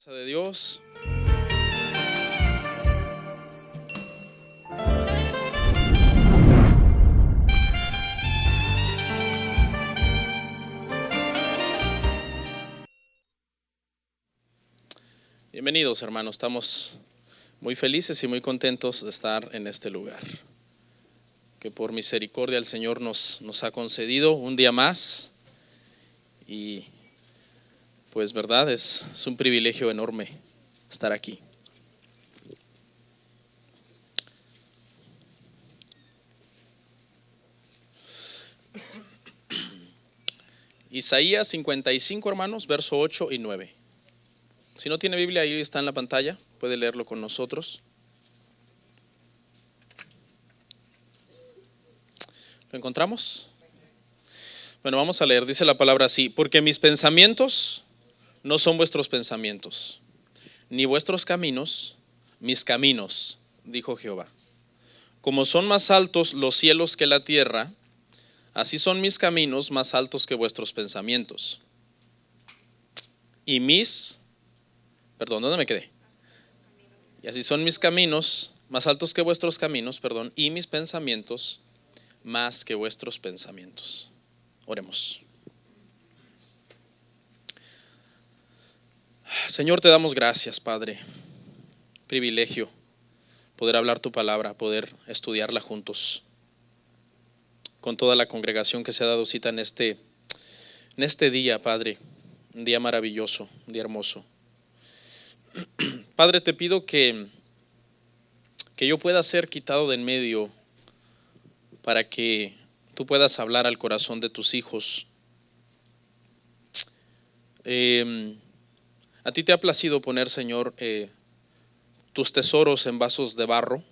De Dios. Bienvenidos, hermanos. Estamos muy felices y muy contentos de estar en este lugar, que por misericordia el Señor nos ha concedido un día más. Y pues verdad, es un privilegio enorme estar aquí. Isaías 55, hermanos, verso 8 y 9. Si no tiene Biblia, ahí está en la pantalla, puede leerlo con nosotros. ¿Lo encontramos? Bueno, vamos a leer, dice la palabra así: porque mis pensamientos no son vuestros pensamientos, ni vuestros caminos mis caminos, dijo Jehová. Como son más altos los cielos que la tierra, así son mis caminos más altos que vuestros pensamientos. Y ¿dónde me quedé? Y así son mis caminos más altos que vuestros caminos, y mis pensamientos más que vuestros pensamientos. Oremos. Señor, te damos gracias, Padre. Privilegio poder hablar tu palabra, poder estudiarla juntos con toda la congregación que se ha dado cita en este día, Padre. Un día maravilloso, un día hermoso. Padre, te pido que yo pueda ser quitado de en medio para que tú puedas hablar al corazón de tus hijos. A ti te ha placido poner, Señor, tus tesoros en vasos de barro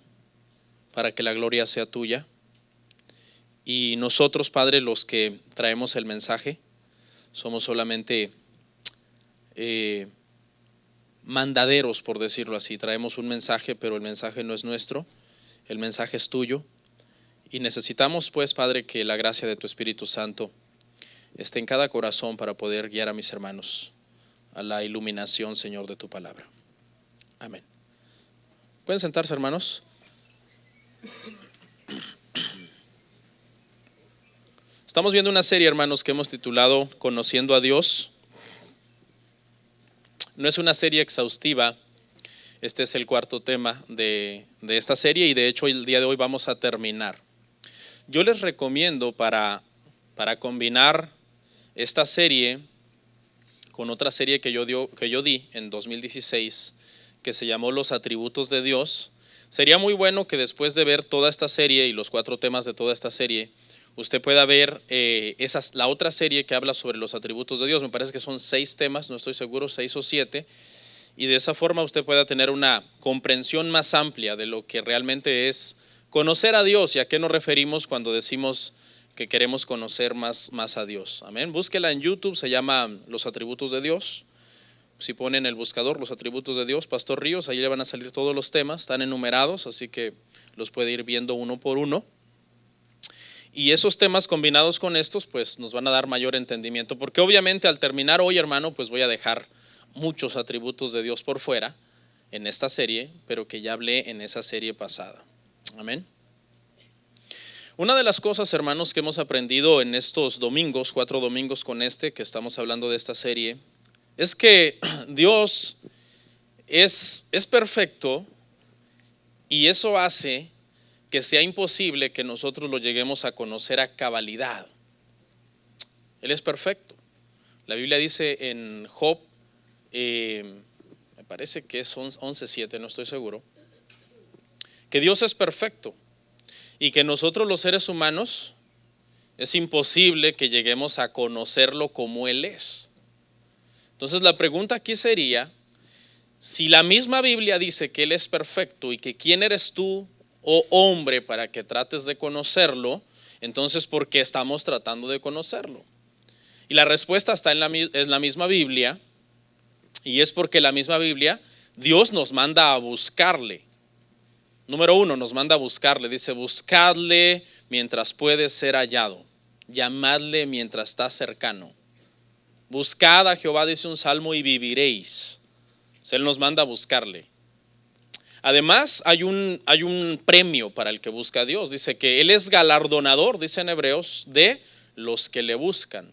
para que la gloria sea tuya. Y nosotros, Padre, los que traemos el mensaje, somos solamente mandaderos, por decirlo así. Traemos un mensaje, pero el mensaje no es nuestro, el mensaje es tuyo. Y necesitamos, pues, Padre, que la gracia de tu Espíritu Santo esté en cada corazón para poder guiar a mis hermanos a la iluminación, Señor, de tu palabra. Amén. ¿Pueden sentarse, hermanos? Estamos viendo una serie, hermanos, que hemos titulado Conociendo a Dios. No es una serie exhaustiva. Este es el cuarto tema de esta serie y de hecho el día de hoy vamos a terminar. Yo les recomiendo para combinar esta serie con otra serie que yo di en 2016, que se llamó Los Atributos de Dios. Sería muy bueno que después de ver toda esta serie y los 4 temas de toda esta serie, usted pueda ver la otra serie que habla sobre los atributos de Dios. Me parece que son 6 temas, no estoy seguro, 6 o 7. Y de esa forma usted pueda tener una comprensión más amplia de lo que realmente es conocer a Dios y a qué nos referimos cuando decimos que queremos conocer más a Dios. Amén. Búsquela en YouTube, se llama Los Atributos de Dios. Si ponen en el buscador Los Atributos de Dios, Pastor Ríos, ahí le van a salir todos los temas, están enumerados, así que los puede ir viendo uno por uno. Y esos temas combinados con estos, pues nos van a dar mayor entendimiento, porque obviamente al terminar hoy, hermano, pues voy a dejar muchos atributos de Dios por fuera en esta serie, pero que ya hablé en esa serie pasada. Amén. Una de las cosas, hermanos, que hemos aprendido en estos domingos, 4 domingos con que estamos hablando de esta serie, es que Dios es perfecto y eso hace que sea imposible que nosotros lo lleguemos a conocer a cabalidad. Él es perfecto. La Biblia dice en Job, me parece que es 11:7, no estoy seguro, que Dios es perfecto y que nosotros los seres humanos es imposible que lleguemos a conocerlo como Él es. Entonces la pregunta aquí sería, si la misma Biblia dice que Él es perfecto y que quién eres tú, oh hombre, para que trates de conocerlo, entonces ¿por qué estamos tratando de conocerlo? Y la respuesta está en la misma Biblia, y es porque la misma Biblia, Dios nos manda a buscarle. Número 1, nos manda a buscarle. Dice: buscadle mientras puede ser hallado, llamadle mientras está cercano. Buscad a Jehová, dice un salmo, y viviréis. Él nos manda a buscarle. Además, hay un premio para el que busca a Dios. Dice que Él es galardonador, dice en Hebreos, de los que le buscan.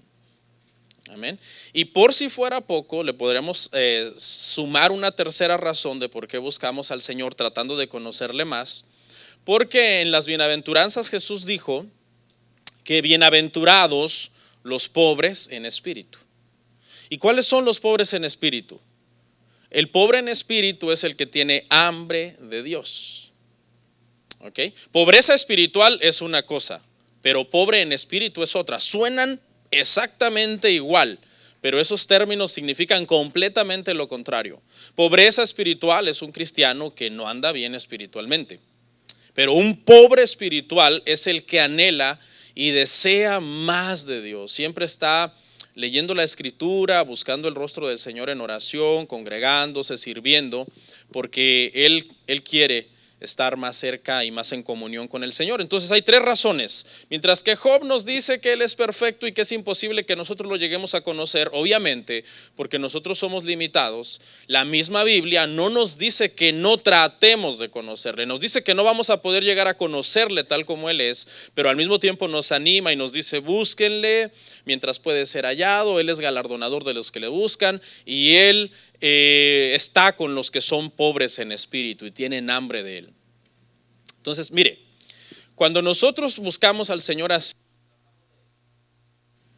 Amén. Y por si fuera poco, le podremos sumar una tercera razón de por qué buscamos al Señor tratando de conocerle más. Porque en las bienaventuranzas Jesús dijo que bienaventurados los pobres en espíritu. ¿Y cuáles son los pobres en espíritu? El pobre en espíritu es el que tiene hambre de Dios. ¿Ok? Pobreza espiritual es una cosa, pero pobre en espíritu es otra. Suenan exactamente igual, pero esos términos significan completamente lo contrario. Pobreza espiritual es un cristiano que no anda bien espiritualmente, pero un pobre espiritual es el que anhela y desea más de Dios. Siempre está leyendo la escritura, buscando el rostro del Señor en oración, congregándose, sirviendo, porque Él quiere estar más cerca y más en comunión con el Señor. Entonces hay tres razones. Mientras que Job nos dice que Él es perfecto y que es imposible que nosotros lo lleguemos a conocer, obviamente, porque nosotros somos limitados, la misma Biblia no nos dice que no tratemos de conocerle, nos dice que no vamos a poder llegar a conocerle tal como Él es, pero al mismo tiempo nos anima y nos dice: búsquenle mientras puede ser hallado. Él es galardonador de los que le buscan y Él está con los que son pobres en espíritu y tienen hambre de Él. Entonces, mire, cuando nosotros buscamos al Señor así,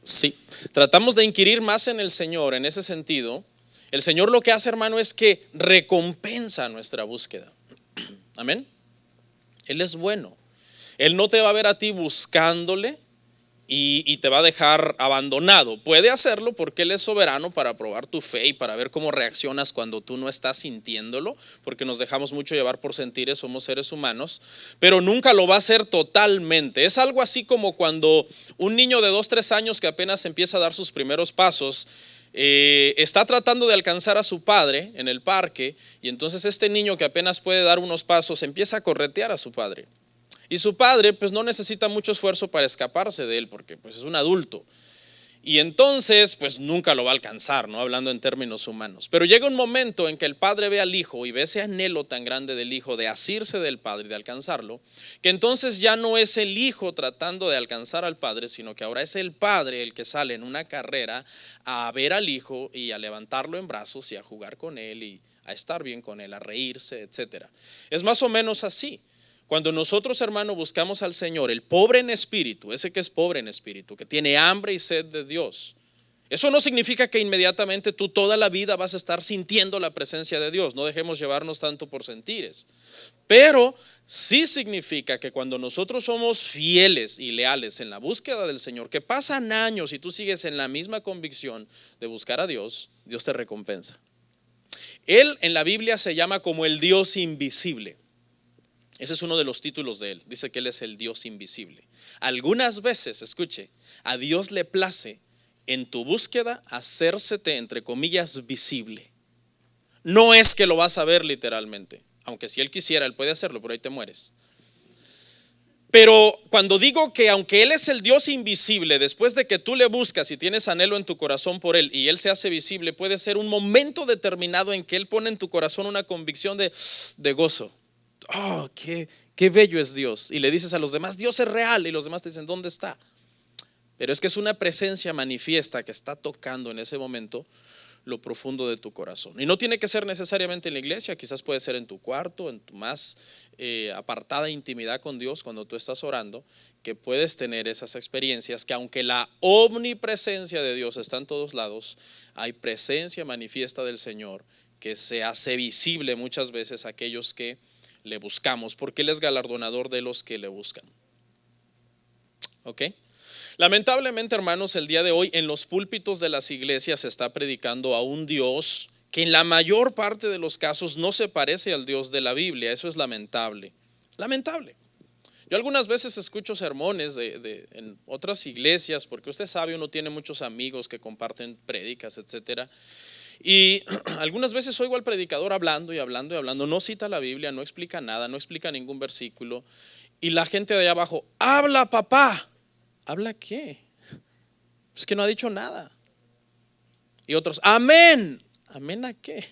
sí, tratamos de inquirir más en el Señor en ese sentido, el Señor lo que hace, hermano, es que recompensa nuestra búsqueda. Amén. Él es bueno. Él no te va a ver a ti buscándole y te va a dejar abandonado. Puede hacerlo porque Él es soberano para probar tu fe y para ver cómo reaccionas cuando tú no estás sintiéndolo, porque nos dejamos mucho llevar por sentires, somos seres humanos, pero nunca lo va a hacer totalmente. Es algo así como cuando un niño de 2-3 años que apenas empieza a dar sus primeros pasos está tratando de alcanzar a su padre en el parque, y entonces este niño que apenas puede dar unos pasos empieza a corretear a su padre. Y su padre pues no necesita mucho esfuerzo para escaparse de él, porque pues es un adulto. Y entonces pues nunca lo va a alcanzar, ¿no? Hablando en términos humanos. Pero llega un momento en que el padre ve al hijo y ve ese anhelo tan grande del hijo de asirse del padre y de alcanzarlo, que entonces ya no es el hijo tratando de alcanzar al padre, sino que ahora es el padre el que sale en una carrera a ver al hijo y a levantarlo en brazos y a jugar con él y a estar bien con él, a reírse, etcétera. Es más o menos así. Cuando nosotros, hermano, buscamos al Señor, el pobre en espíritu, ese que es pobre en espíritu, que tiene hambre y sed de Dios, eso no significa que inmediatamente tú toda la vida vas a estar sintiendo la presencia de Dios. No dejemos llevarnos tanto por sentires. Pero sí significa que cuando nosotros somos fieles y leales en la búsqueda del Señor, que pasan años y tú sigues en la misma convicción de buscar a Dios, Dios te recompensa. Él en la Biblia se llama como el Dios invisible. Ese es uno de los títulos de Él. Dice que Él es el Dios invisible. Algunas veces, escuche, a Dios le place en tu búsqueda hacérsete, entre comillas, visible. No es que lo vas a ver literalmente, aunque si Él quisiera, Él puede hacerlo, pero ahí te mueres. Pero cuando digo que aunque Él es el Dios invisible, después de que tú le buscas y tienes anhelo en tu corazón por Él y Él se hace visible, puede ser un momento determinado en que Él pone en tu corazón una convicción de gozo. Oh, qué bello es Dios. Y le dices a los demás: Dios es real. Y los demás te dicen: ¿dónde está? Pero es que es una presencia manifiesta que está tocando en ese momento lo profundo de tu corazón. Y no tiene que ser necesariamente en la iglesia, quizás puede ser en tu cuarto, en tu más apartada intimidad con Dios, cuando tú estás orando, que puedes tener esas experiencias que aunque la omnipresencia de Dios está en todos lados, hay presencia manifiesta del Señor que se hace visible muchas veces a aquellos que le buscamos, porque Él es galardonador de los que le buscan. ¿Ok? Lamentablemente, hermanos, el día de hoy en los púlpitos de las iglesias se está predicando a un Dios que en la mayor parte de los casos no se parece al Dios de la Biblia. Eso es lamentable. Lamentable. Yo algunas veces escucho sermones en otras iglesias, porque usted sabe, uno tiene muchos amigos que comparten prédicas, etcétera. Y algunas veces oigo al predicador hablando y hablando y hablando, no cita la Biblia, no explica nada, no explica ningún versículo, y la gente de allá abajo: habla, papá. ¿Habla qué? Es que no ha dicho nada. Y otros: amén. ¿Amén a qué?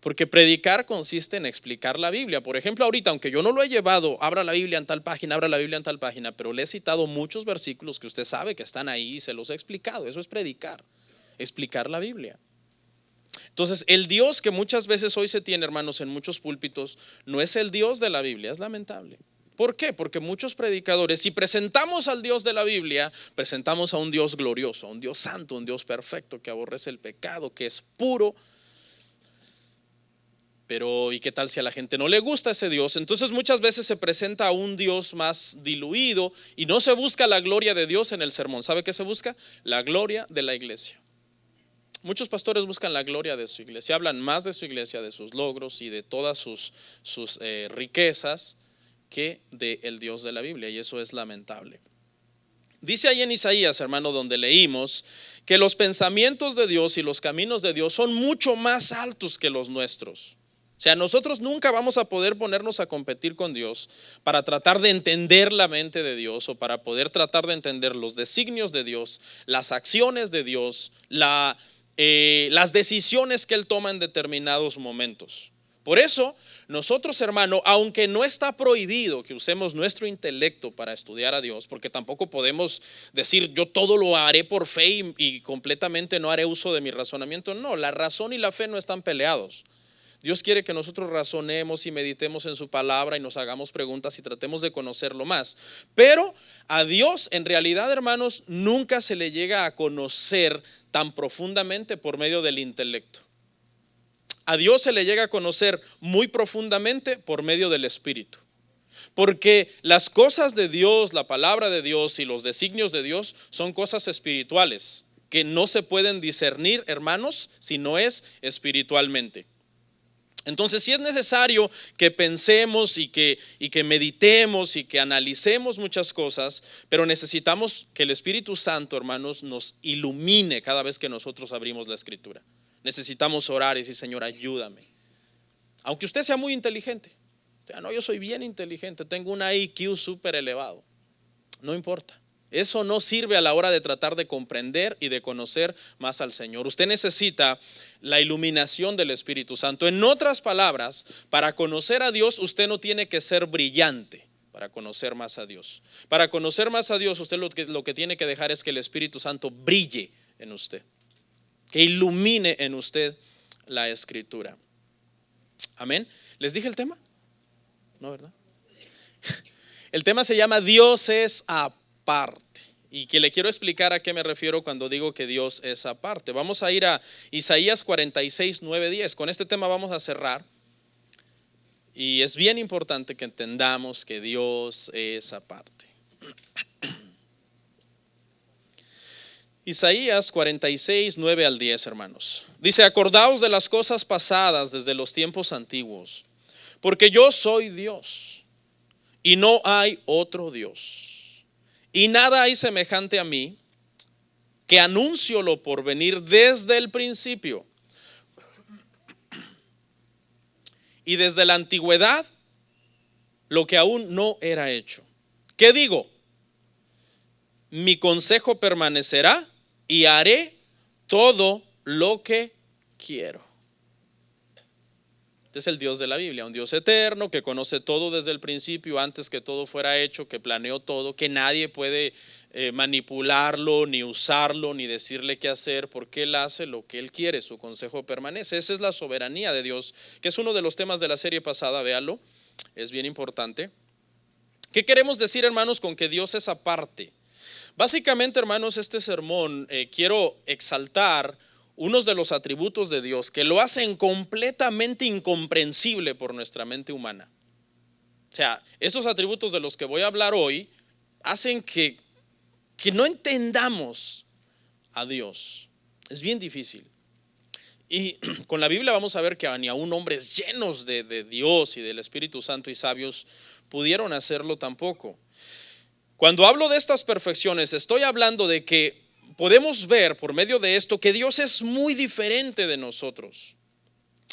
Porque predicar consiste en explicar la Biblia. Por ejemplo, ahorita, aunque yo no lo he llevado, abra la Biblia en tal página, abra la Biblia en tal página, pero le he citado muchos versículos que usted sabe que están ahí y se los he explicado. Eso es predicar, explicar la Biblia. Entonces, el Dios que muchas veces hoy se tiene, hermanos, en muchos púlpitos, no es el Dios de la Biblia, es lamentable. ¿Por qué? Porque muchos predicadores, si presentamos al Dios de la Biblia, presentamos a un Dios glorioso, a un Dios santo, un Dios perfecto, que aborrece el pecado, que es puro. Pero ¿y qué tal si a la gente no le gusta ese Dios? Entonces muchas veces se presenta a un Dios más diluido y no se busca la gloria de Dios en el sermón. ¿Sabe qué se busca? La gloria de la iglesia. Muchos pastores buscan la gloria de su iglesia, hablan más de su iglesia, de sus logros y de todas sus riquezas que del Dios de la Biblia, y eso es lamentable. Dice ahí en Isaías, hermano, donde leímos que los pensamientos de Dios y los caminos de Dios son mucho más altos que los nuestros. O sea, nosotros nunca vamos a poder ponernos a competir con Dios para tratar de entender la mente de Dios o para poder tratar de entender los designios de Dios, las acciones de Dios, las decisiones que Él toma en determinados momentos. Por eso, nosotros, hermano, aunque no está prohibido que usemos nuestro intelecto para estudiar a Dios, porque tampoco podemos decir yo todo lo haré por fe y completamente no haré uso de mi razonamiento. No, la razón y la fe no están peleados. Dios quiere que nosotros razonemos y meditemos en su palabra y nos hagamos preguntas y tratemos de conocerlo más. Pero a Dios, en realidad, hermanos, nunca se le llega a conocer tan profundamente por medio del intelecto. A Dios se le llega a conocer muy profundamente por medio del Espíritu. Porque las cosas de Dios, la palabra de Dios y los designios de Dios son cosas espirituales que no se pueden discernir, hermanos, si no es espiritualmente. Entonces sí es necesario que pensemos y que meditemos y que analicemos muchas cosas, pero necesitamos que el Espíritu Santo, hermanos, nos ilumine cada vez que nosotros abrimos la Escritura. Necesitamos orar y decir, Señor, ayúdame. Aunque usted sea muy inteligente, no, yo soy bien inteligente, tengo un IQ súper elevado, no importa. Eso no sirve a la hora de tratar de comprender y de conocer más al Señor. Usted necesita la iluminación del Espíritu Santo. En otras palabras, para conocer a Dios, usted no tiene que ser brillante para conocer más a Dios. Para conocer más a Dios, usted lo que tiene que dejar es que el Espíritu Santo brille en usted, que ilumine en usted la Escritura. Amén. ¿Les dije el tema? No, ¿verdad? El tema se llama Dios es aparte. Y que le quiero explicar a qué me refiero cuando digo que Dios es aparte. Vamos a ir a Isaías 46, 9, 10. Con este tema vamos a cerrar. Y es bien importante que entendamos que Dios es aparte. Isaías 46, 9 al 10, hermanos. Dice, acordaos de las cosas pasadas desde los tiempos antiguos, porque yo soy Dios y no hay otro Dios. Y nada hay semejante a mí, que anuncio lo por venir desde el principio. Y desde la antigüedad, lo que aún no era hecho. ¿Qué digo? Mi consejo permanecerá y haré todo lo que quiero. Este es el Dios de la Biblia, un Dios eterno que conoce todo desde el principio, antes que todo fuera hecho, que planeó todo, que nadie puede manipularlo, ni usarlo, ni decirle qué hacer, porque Él hace lo que Él quiere, su consejo permanece. Esa es la soberanía de Dios, que es uno de los temas de la serie pasada, véalo, es bien importante. ¿Qué queremos decir, hermanos, con que Dios es aparte? Básicamente, hermanos, este sermón quiero exaltar unos de los atributos de Dios que lo hacen completamente incomprensible por nuestra mente humana. O sea, esos atributos de los que voy a hablar hoy hacen que no entendamos a Dios. Es bien difícil. Y con la Biblia vamos a ver que ni aún hombres llenos de Dios y del Espíritu Santo y sabios pudieron hacerlo tampoco. Cuando hablo de estas perfecciones, estoy hablando de que podemos ver por medio de esto que Dios es muy diferente de nosotros.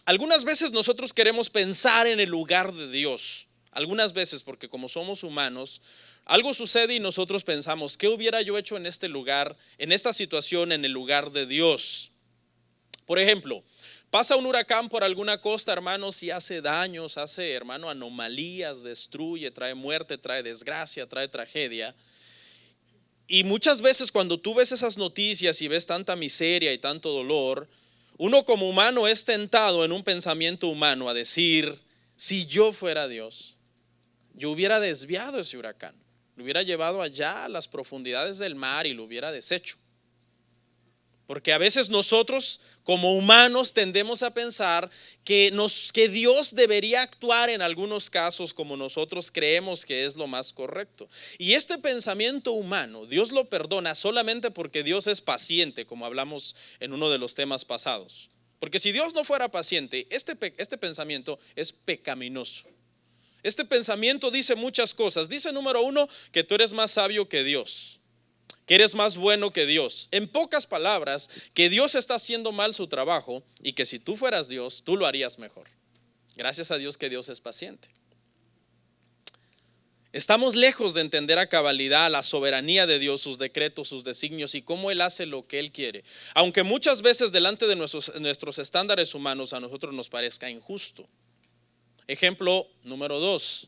Algunas veces nosotros queremos pensar en el lugar de Dios. Algunas veces, porque como somos humanos, algo sucede y nosotros pensamos, ¿qué hubiera yo hecho en este lugar, en esta situación, en el lugar de Dios? Por ejemplo, Pasa un huracán por alguna costa, hermanos, y hace daños, hace, hermano, anomalías, destruye, trae muerte, trae desgracia, trae tragedia. Y muchas veces cuando tú ves esas noticias y ves tanta miseria y tanto dolor, uno como humano es tentado en un pensamiento humano a decir: si yo fuera Dios, yo hubiera desviado ese huracán, lo hubiera llevado allá a las profundidades del mar y lo hubiera deshecho. Porque a veces nosotros como humanos tendemos a pensar que Dios debería actuar en algunos casos como nosotros creemos que es lo más correcto. Y este pensamiento humano, Dios lo perdona solamente porque Dios es paciente, como hablamos en uno de los temas pasados. Porque si Dios no fuera paciente, este pensamiento es pecaminoso. Este pensamiento dice muchas cosas. Dice, número uno, que tú eres más sabio que Dios, que eres más bueno que Dios. En pocas palabras, que Dios está haciendo mal su trabajo y que si tú fueras Dios, tú lo harías mejor. Gracias a Dios que Dios es paciente. Estamos lejos de entender a cabalidad la soberanía de Dios, sus decretos, sus designios y cómo Él hace lo que Él quiere. Aunque muchas veces delante de nuestros estándares humanos a nosotros nos parezca injusto. Ejemplo número 2.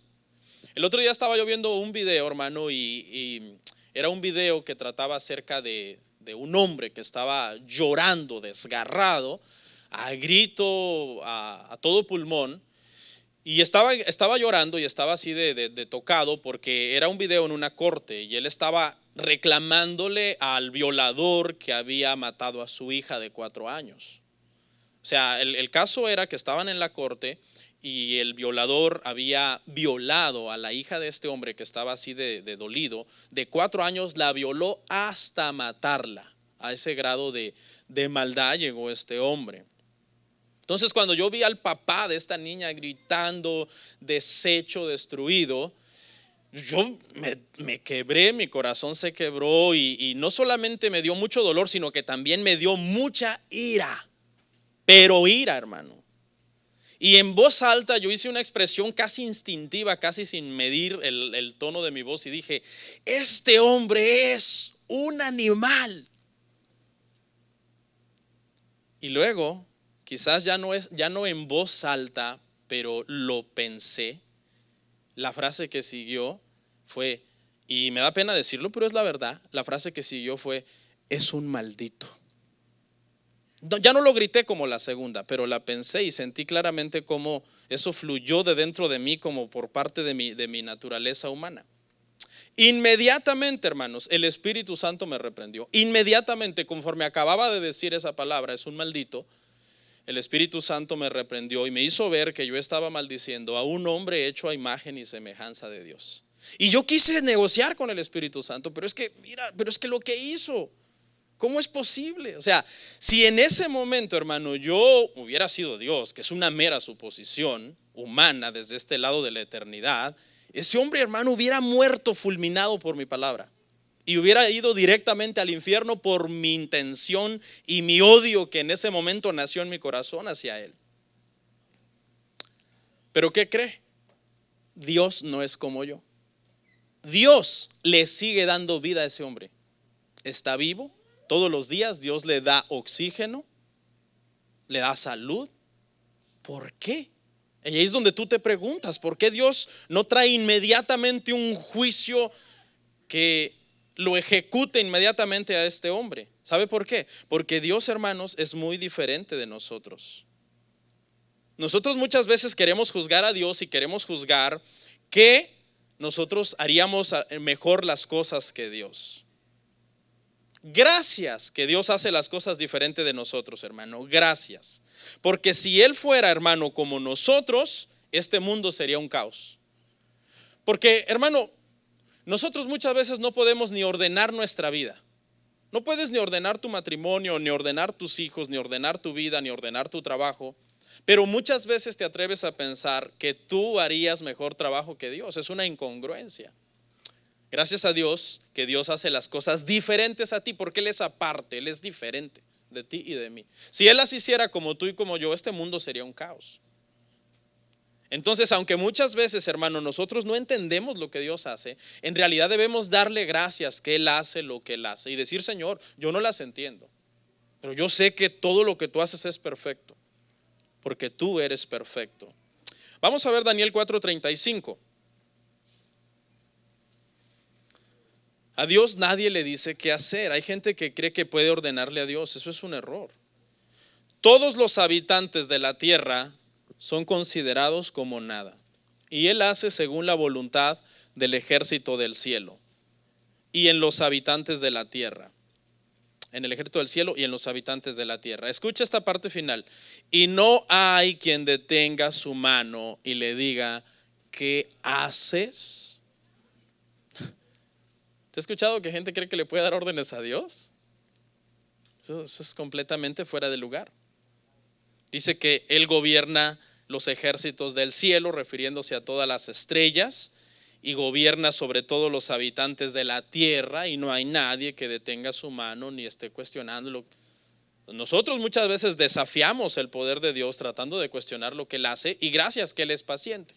El otro día estaba yo viendo un video, hermano, y era un video que trataba acerca de un hombre que estaba llorando, desgarrado, a grito, a todo pulmón. Y estaba llorando y estaba así de tocado porque era un video en una corte y él estaba reclamándole al violador que había matado a su hija de 4 años. O sea, el caso era que estaban en la corte y el violador había violado a la hija de este hombre que estaba así de dolido, de 4 años, la violó hasta matarla. A ese grado de maldad llegó este hombre. Entonces cuando yo vi al papá de esta niña gritando, deshecho, destruido, yo me quebré, mi corazón se quebró y no solamente me dio mucho dolor, sino que también me dio mucha ira, pero ira, hermano. Y en voz alta yo hice una expresión casi instintiva, casi sin medir el tono de mi voz y dije: este hombre es un animal. Y luego, quizás ya no en voz alta, pero lo pensé. La frase que siguió fue, y me da pena decirlo, pero es la verdad, la frase que siguió fue: es un maldito. Ya no lo grité como la segunda, pero la pensé y sentí claramente cómo eso fluyó de dentro de mí como por parte de mi naturaleza humana. Inmediatamente, hermanos, el Espíritu Santo me reprendió. Inmediatamente, conforme acababa de decir esa palabra, es un maldito, el Espíritu Santo me reprendió y me hizo ver que yo estaba maldiciendo a un hombre hecho a imagen y semejanza de Dios. Y yo quise negociar con el Espíritu Santo, pero es que lo que hizo, ¿cómo es posible? O sea, si en ese momento, hermano, yo hubiera sido Dios, que es una mera suposición humana desde este lado de la eternidad, ese hombre, hermano, hubiera muerto fulminado por mi palabra y hubiera ido directamente al infierno por mi intención y mi odio que en ese momento nació en mi corazón hacia él. Pero ¿qué cree? Dios no es como yo. Dios le sigue dando vida a ese hombre. Está vivo. Todos los días Dios le da oxígeno, le da salud. ¿Por qué? Y ahí es donde tú te preguntas, ¿por qué Dios no trae inmediatamente un juicio que lo ejecute inmediatamente a este hombre? ¿Sabe por qué? Porque Dios, hermanos, es muy diferente de nosotros. Nosotros muchas veces queremos juzgar a Dios y queremos juzgar que nosotros haríamos mejor las cosas que Dios. Gracias que Dios hace las cosas diferente de nosotros, hermano. Gracias. Porque si Él fuera, hermano, como nosotros, este mundo sería un caos. Porque, hermano, nosotros muchas veces no podemos ni ordenar nuestra vida. No puedes ni ordenar tu matrimonio, ni ordenar tus hijos, ni ordenar tu vida, ni ordenar tu trabajo. Pero muchas veces te atreves a pensar que tú harías mejor trabajo que Dios. Es una incongruencia. Gracias a Dios que Dios hace las cosas diferentes a ti, porque Él es aparte, Él es diferente de ti y de mí. Si Él las hiciera como tú y como yo, este mundo sería un caos. Entonces, aunque muchas veces, hermano, nosotros no entendemos lo que Dios hace, en realidad debemos darle gracias que Él hace lo que Él hace y decir: Señor, yo no las entiendo, pero yo sé que todo lo que tú haces es perfecto. porque tú eres perfecto. Vamos a ver Daniel 4:35. A Dios nadie le dice qué hacer. Hay gente que cree que puede ordenarle a Dios. Eso es un error. Todos los habitantes de la tierra son considerados como nada. Y Él hace según la voluntad del ejército del cielo y en los habitantes de la tierra. En el ejército del cielo y en los habitantes de la tierra. Escucha esta parte final. Y no hay quien detenga su mano y le diga, ¿qué haces? ¿Te has escuchado que gente cree que le puede dar órdenes a Dios? Eso es completamente fuera de lugar. Dice que Él gobierna los ejércitos del cielo, refiriéndose a todas las estrellas, y gobierna sobre todos los habitantes de la tierra, y no hay nadie que detenga su mano ni esté cuestionándolo. Nosotros muchas veces desafiamos el poder de Dios tratando de cuestionar lo que Él hace, y gracias que Él es paciente,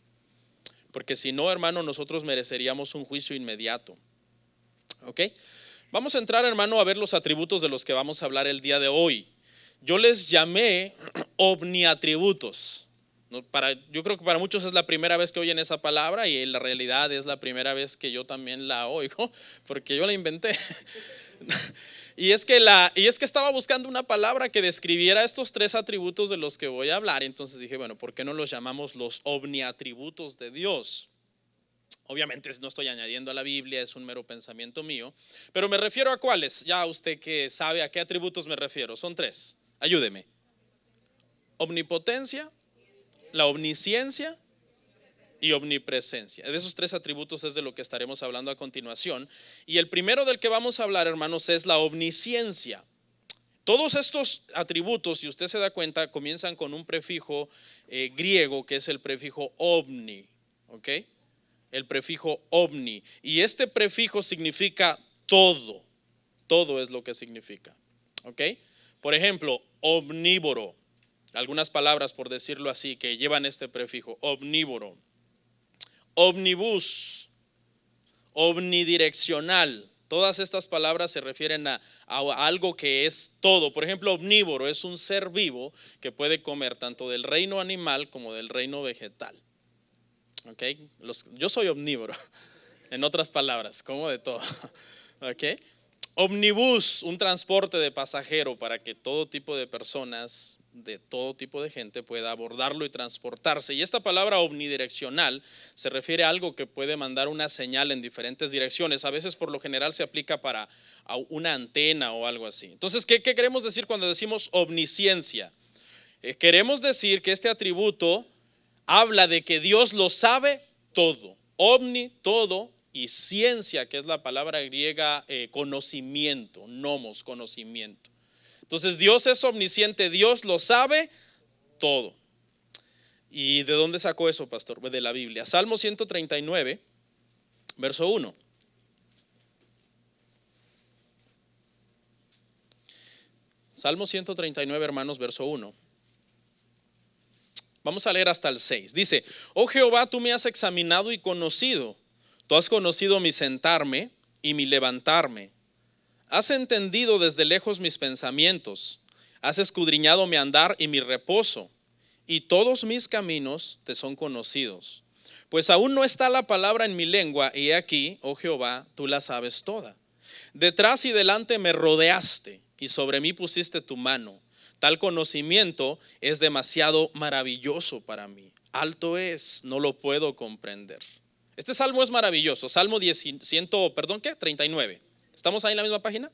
porque si no, hermano, nosotros mereceríamos un juicio inmediato. ¿Ok? Vamos a entrar, hermano, a ver los atributos de los que vamos a hablar el día de hoy. Yo les llamé omniatributos. Yo creo que para muchos es la primera vez que oyen esa palabra, y en la realidad es la primera vez que yo también la oigo, porque yo la inventé. Y es que estaba buscando una palabra que describiera estos tres atributos de los que voy a hablar. Entonces dije, bueno, ¿por qué no los llamamos los omniatributos de Dios? Obviamente no estoy añadiendo a la Biblia, es un mero pensamiento mío, pero me refiero a cuáles. Ya usted que sabe a qué atributos me refiero, son tres. Ayúdeme. Omnipotencia, la omnisciencia y omnipresencia. De esos tres atributos es de lo que estaremos hablando a continuación. Y el primero del que vamos a hablar, hermanos, es la omnisciencia. Todos estos atributos, si usted se da cuenta, comienzan con un prefijo griego que es el prefijo omni. ¿Ok? El prefijo omni. Y este prefijo significa todo. Todo es lo que significa. ¿Ok? Por ejemplo, omnívoro. Algunas palabras, por decirlo así, que llevan este prefijo. Omnívoro. Omnibus. Omnidireccional. Todas estas palabras se refieren a algo que es todo. Por ejemplo, omnívoro es un ser vivo que puede comer tanto del reino animal como del reino vegetal. Okay. Yo soy omnívoro, en otras palabras, como de todo. Okay. Omnibus, un transporte de pasajero para que todo tipo de personas, de todo tipo de gente pueda abordarlo y transportarse. Y esta palabra omnidireccional se refiere a algo que puede mandar una señal en diferentes direcciones. A veces por lo general se aplica para una antena o algo así. Entonces, ¿qué queremos decir cuando decimos omnisciencia? Queremos decir que este atributo habla de que Dios lo sabe todo. Omni, todo, y ciencia, que es la palabra griega conocimiento, nomos, conocimiento. Entonces Dios es omnisciente, Dios lo sabe todo. ¿Y de dónde sacó eso, pastor? De la Biblia. Salmo 139, verso 1. Salmo 139, hermanos, verso 1. Vamos a leer hasta el 6. Dice: Oh Jehová, tú me has examinado y conocido. Tú has conocido mi sentarme y mi levantarme. Has entendido desde lejos mis pensamientos. Has escudriñado mi andar y mi reposo. Y todos mis caminos te son conocidos. Pues aún no está la palabra en mi lengua, y he aquí, oh Jehová, tú la sabes toda. Detrás y delante me rodeaste, y sobre mí pusiste tu mano. Tal conocimiento es demasiado maravilloso para mí. Alto es, no lo puedo comprender. Este salmo es maravilloso. Salmo 39. ¿Estamos ahí en la misma página?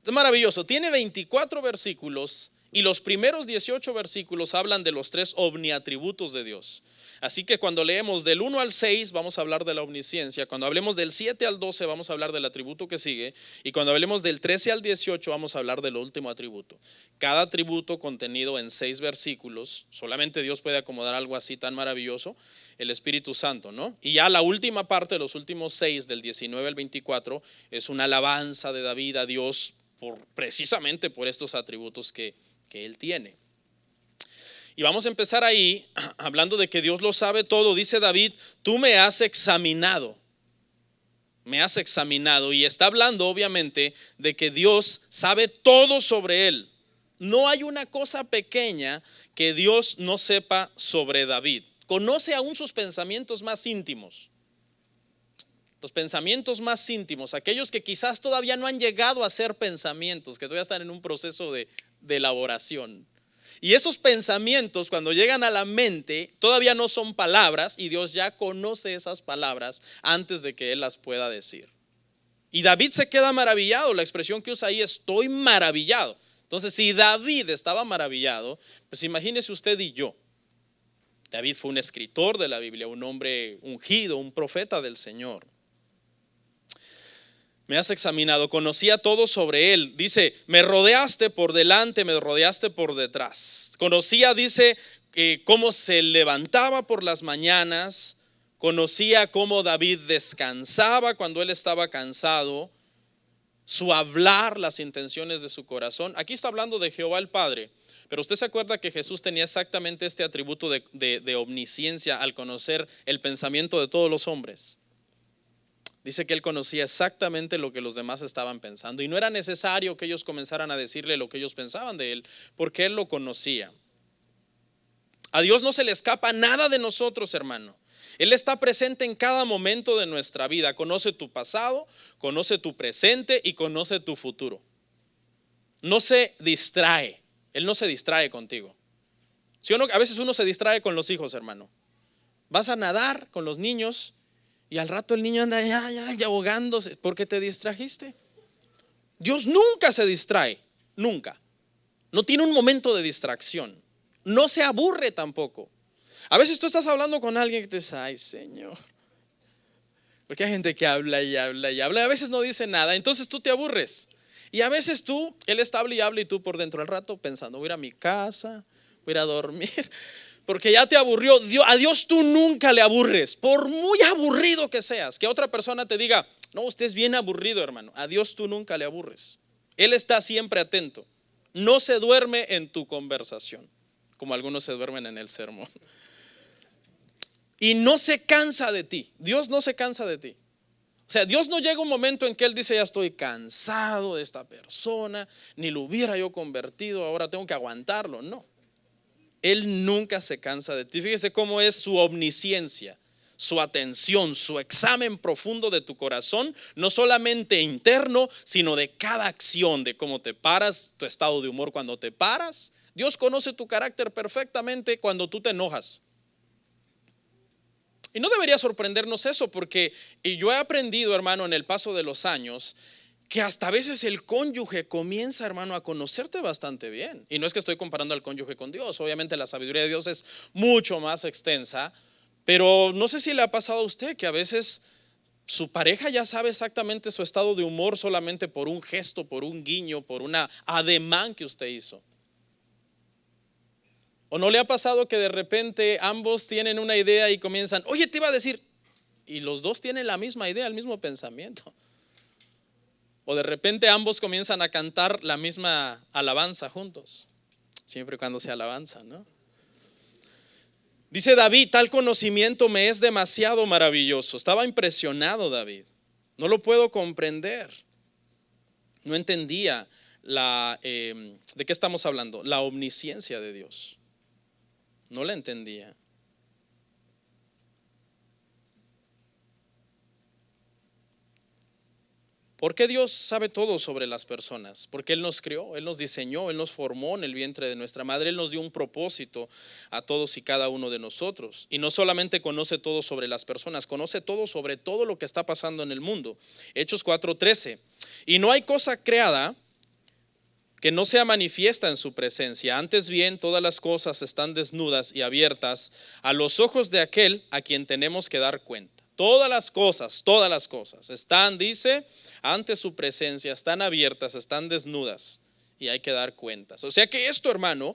Es maravilloso. Tiene 24 versículos y los primeros 18 versículos hablan de los tres omniatributos de Dios. Así que cuando leemos del 1 al 6 vamos a hablar de la omnisciencia. Cuando hablemos del 7 al 12 vamos a hablar del atributo que sigue. Y cuando hablemos del 13 al 18 vamos a hablar del último atributo. Cada atributo contenido en 6 versículos. Solamente Dios puede acomodar algo así tan maravilloso. El Espíritu Santo, ¿no? Y ya la última parte, los últimos 6 del 19 al 24 es una alabanza de David a Dios precisamente por estos atributos que Él tiene. Y vamos a empezar ahí hablando de que Dios lo sabe todo. Dice David: tú me has examinado. Me has examinado. Y está hablando obviamente de que Dios sabe todo sobre él. No hay una cosa pequeña que Dios no sepa sobre David. Conoce aún sus pensamientos más íntimos. Los pensamientos más íntimos, aquellos que quizás todavía no han llegado a ser pensamientos, que todavía están en un proceso de elaboración. Y esos pensamientos, cuando llegan a la mente, todavía no son palabras, y Dios ya conoce esas palabras antes de que Él las pueda decir. Y David se queda maravillado. La expresión que usa ahí, estoy maravillado. Entonces, si David estaba maravillado, pues imagínese usted y yo. David fue un escritor de la Biblia, un hombre ungido, un profeta del Señor. Me has examinado, conocía todo sobre él. Dice, me rodeaste por delante, me rodeaste por detrás. Conocía, dice, cómo se levantaba por las mañanas. Conocía cómo David descansaba cuando él estaba cansado. Su hablar, las intenciones de su corazón. Aquí está hablando de Jehová el Padre. Pero usted se acuerda que Jesús tenía exactamente este atributo de omnisciencia al conocer el pensamiento de todos los hombres. Dice que él conocía exactamente lo que los demás estaban pensando y no era necesario que ellos comenzaran a decirle lo que ellos pensaban de él, porque él lo conocía. A Dios no se le escapa nada de nosotros, hermano. Él está presente en cada momento de nuestra vida. Conoce tu pasado, conoce tu presente y conoce tu futuro. No se distrae. Él no se distrae contigo. ¿Sí o no? A veces uno se distrae con los hijos, hermano. Vas a nadar con los niños y al rato el niño anda ya ahogándose porque te distrajiste. Dios nunca se distrae, nunca. No tiene un momento de distracción. No se aburre tampoco. A veces tú estás hablando con alguien que te dice, ay Señor. Porque hay gente que habla y habla y habla. A veces no dice nada, entonces tú te aburres. Y a veces él está habla y tú por dentro al rato pensando, voy a ir a mi casa, voy a ir a dormir. Porque ya te aburrió. A Dios tú nunca le aburres, por muy aburrido que seas. Que otra persona te diga, no, usted es bien aburrido, hermano. A Dios tú nunca le aburres. Él está siempre atento. No se duerme en tu conversación, como algunos se duermen en el sermón. Y no se cansa de ti. Dios no se cansa de ti. O sea, Dios no llega un momento en que Él dice, ya estoy cansado de esta persona, ni lo hubiera yo convertido, ahora tengo que aguantarlo. No. Él nunca se cansa de ti. Fíjese cómo es su omnisciencia, su atención, su examen profundo de tu corazón, no solamente interno, sino de cada acción, de cómo te paras, tu estado de humor cuando te paras. Dios conoce tu carácter perfectamente cuando tú te enojas. Y no debería sorprendernos eso, porque yo he aprendido, hermano, en el paso de los años, que hasta a veces el cónyuge comienza, hermano, a conocerte bastante bien. Y no es que estoy comparando al cónyuge con Dios, obviamente la sabiduría de Dios es mucho más extensa, pero no sé si le ha pasado a usted que a veces su pareja ya sabe exactamente su estado de humor solamente por un gesto, por un guiño, por una ademán que usted hizo. ¿O no le ha pasado que de repente ambos tienen una idea y comienzan, oye, te iba a decir, y los dos tienen la misma idea, el mismo pensamiento? O de repente ambos comienzan a cantar la misma alabanza juntos, siempre y cuando sea alabanza, ¿no? Dice David, tal conocimiento me es demasiado maravilloso. Estaba impresionado David, no lo puedo comprender. No entendía ¿de qué estamos hablando? La omnisciencia de Dios. No la entendía. ¿Por qué Dios sabe todo sobre las personas? Porque Él nos creó, Él nos diseñó, Él nos formó en el vientre de nuestra madre. Él nos dio un propósito a todos y cada uno de nosotros. Y no solamente conoce todo sobre las personas, conoce todo sobre todo lo que está pasando en el mundo. Hechos 4:13. Y no hay cosa creada que no sea manifiesta en su presencia. Antes bien, todas las cosas están desnudas y abiertas a los ojos de aquel a quien tenemos que dar cuenta. Todas las cosas están, dice, ante su presencia, están abiertas, están desnudas y hay que dar cuentas. O sea que esto, hermano,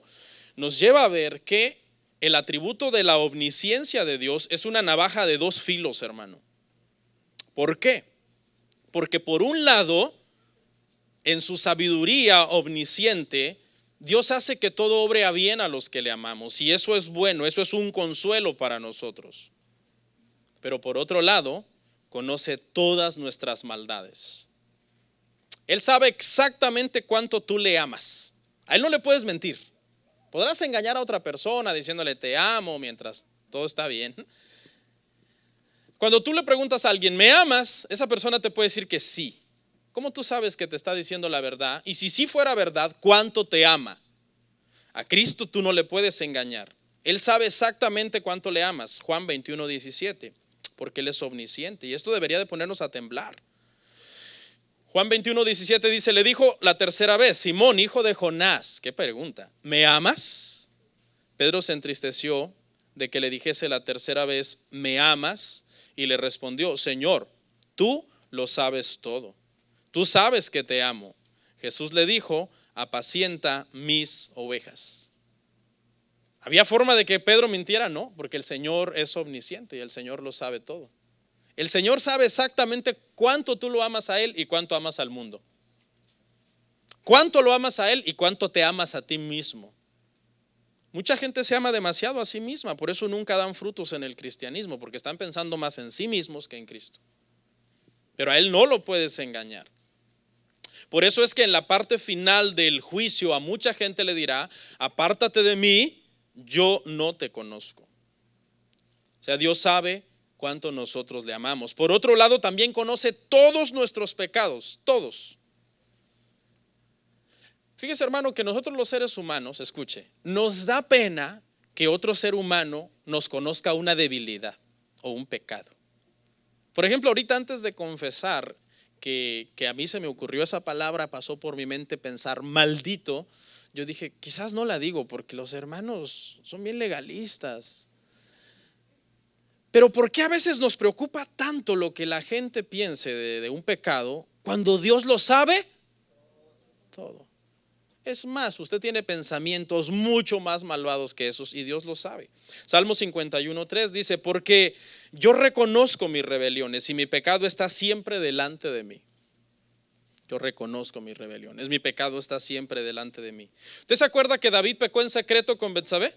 nos lleva a ver que el atributo de la omnisciencia de Dios es una navaja de dos filos, hermano. ¿Por qué? Porque por un lado, en su sabiduría omnisciente, Dios hace que todo obre a bien a los que le amamos. Y eso es bueno, eso es un consuelo para nosotros. Pero por otro lado, conoce todas nuestras maldades. Él sabe exactamente cuánto tú le amas. A él no le puedes mentir. Podrás engañar a otra persona diciéndole te amo mientras todo está bien. Cuando tú le preguntas a alguien, ¿me amas? Esa persona te puede decir que sí. ¿Cómo tú sabes que te está diciendo la verdad? Y si sí fuera verdad, ¿cuánto te ama? A Cristo tú no le puedes engañar. Él sabe exactamente cuánto le amas. Juan 21:17, porque Él es omnisciente. Y esto debería de ponernos a temblar. Juan 21:17 dice, le dijo la tercera vez, Simón, hijo de Jonás, ¿qué pregunta? ¿Me amas? Pedro se entristeció de que le dijese la tercera vez, ¿me amas? Y le respondió, Señor, tú lo sabes todo. Tú sabes que te amo. Jesús le dijo, apacienta mis ovejas. ¿Había forma de que Pedro mintiera? No, porque el Señor es omnisciente y el Señor lo sabe todo. El Señor sabe exactamente cuánto tú lo amas a Él y cuánto amas al mundo. Cuánto lo amas a Él y cuánto te amas a ti mismo. Mucha gente se ama demasiado a sí misma, por eso nunca dan frutos en el cristianismo, porque están pensando más en sí mismos que en Cristo. Pero a Él no lo puedes engañar. Por eso es que en la parte final del juicio a mucha gente le dirá, apártate de mí, yo no te conozco. O sea, Dios sabe cuánto nosotros le amamos. Por otro lado, también conoce todos nuestros pecados, todos. Fíjese, hermano, que nosotros los seres humanos, escuche, nos da pena que otro ser humano nos conozca una debilidad o un pecado. Por ejemplo, ahorita antes de confesar que a mí se me ocurrió esa palabra, pasó por mi mente pensar maldito, yo dije, quizás no la digo porque los hermanos son bien legalistas. Pero ¿por qué a veces nos preocupa tanto lo que la gente piense de un pecado cuando Dios lo sabe? Todo. Es más, usted tiene pensamientos mucho más malvados que esos y Dios lo sabe. Salmo 51:3 dice, porque yo reconozco mis rebeliones y mi pecado está siempre delante de mí. Yo reconozco mis rebeliones, mi pecado está siempre delante de mí. ¿Usted se acuerda que David pecó en secreto con Betsabé?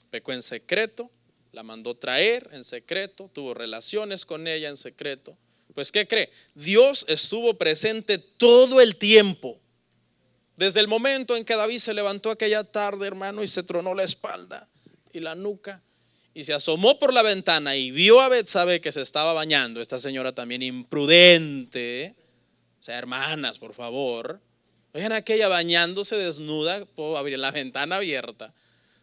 Pecó en secreto, la mandó traer en secreto, tuvo relaciones con ella en secreto. Pues ¿qué cree? Dios estuvo presente todo el tiempo. Desde el momento en que David se levantó aquella tarde, hermano, y se tronó la espalda y la nuca y se asomó por la ventana y vio a Betsabé que se estaba bañando, esta señora también imprudente, o sea, hermanas, por favor, oigan aquella bañándose desnuda, puedo abrir la ventana abierta,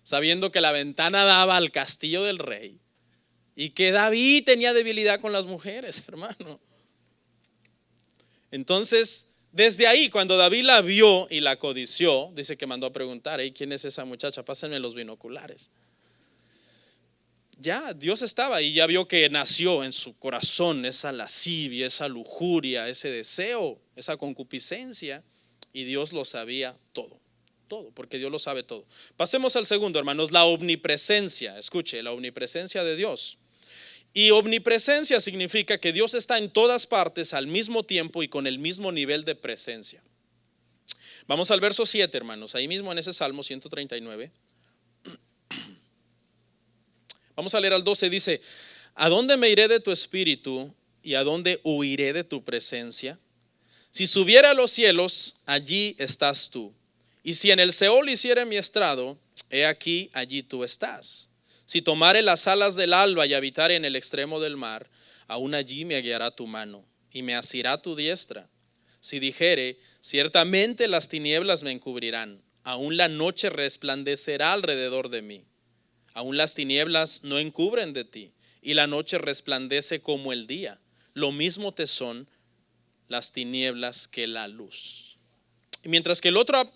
sabiendo que la ventana daba al castillo del rey y que David tenía debilidad con las mujeres, hermano. Entonces, desde ahí, cuando David la vio y la codició, dice que mandó a preguntar, ¿quién es esa muchacha? Pásenme los binoculares. Ya Dios estaba y ya vio que nació en su corazón esa lascivia, esa lujuria, ese deseo, esa concupiscencia, y Dios lo sabía todo, porque Dios lo sabe todo. Pasemos al segundo, hermanos, la omnipresencia. Escuche, la omnipresencia de Dios. Y omnipresencia significa que Dios está en todas partes al mismo tiempo y con el mismo nivel de presencia. Vamos al verso 7, hermanos, ahí mismo en ese Salmo 139. Vamos a leer al 12, dice, ¿a dónde me iré de tu espíritu y a dónde huiré de tu presencia? Si subiera a los cielos, allí estás tú. Y si en el Seol hiciere mi estrado, he aquí, allí tú estás. Si tomare las alas del alba y habitare en el extremo del mar, aún allí me guiará tu mano y me asirá tu diestra. Si dijere, ciertamente las tinieblas me encubrirán, aún la noche resplandecerá alrededor de mí. Aún las tinieblas no encubren de ti, y la noche resplandece como el día. Lo mismo te son las tinieblas que la luz. Y mientras que la otra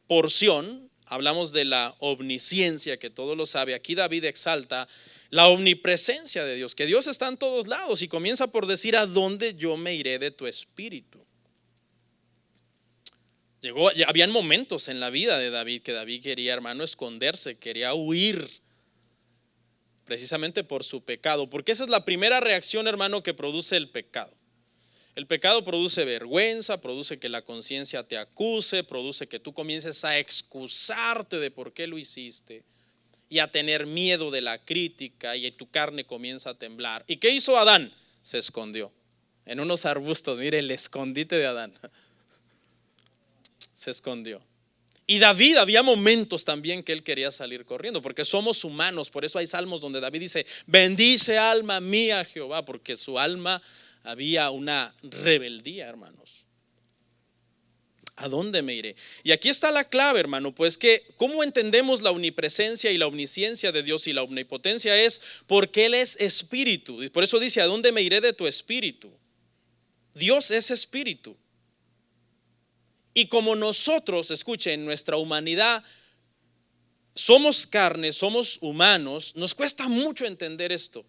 porción, hablamos de la omnisciencia, que todo lo sabe, aquí David exalta la omnipresencia de Dios, que Dios está en todos lados, y comienza por decir, ¿a dónde yo me iré de tu espíritu? Habían momentos en la vida de David que David quería, hermano, esconderse, quería huir, precisamente por su pecado, porque esa es la primera reacción, hermano, que produce el pecado. El pecado produce vergüenza, produce que la conciencia te acuse, produce que tú comiences a excusarte de por qué lo hiciste y a tener miedo de la crítica, y tu carne comienza a temblar. ¿Y qué hizo Adán? Se escondió en unos arbustos. Mire el escondite de Adán. Se escondió. Y David, había momentos también que él quería salir corriendo, porque somos humanos. Por eso hay salmos donde David dice: bendice alma mía Jehová, porque su alma había una rebeldía, hermanos. ¿A dónde me iré? Y aquí está la clave, hermano, pues que cómo entendemos la omnipresencia y la omnisciencia de Dios y la omnipotencia es porque Él es espíritu. Y por eso dice: ¿a dónde me iré de tu espíritu? Dios es espíritu. Y como nosotros, escuchen, en nuestra humanidad somos carne, somos humanos, nos cuesta mucho entender esto.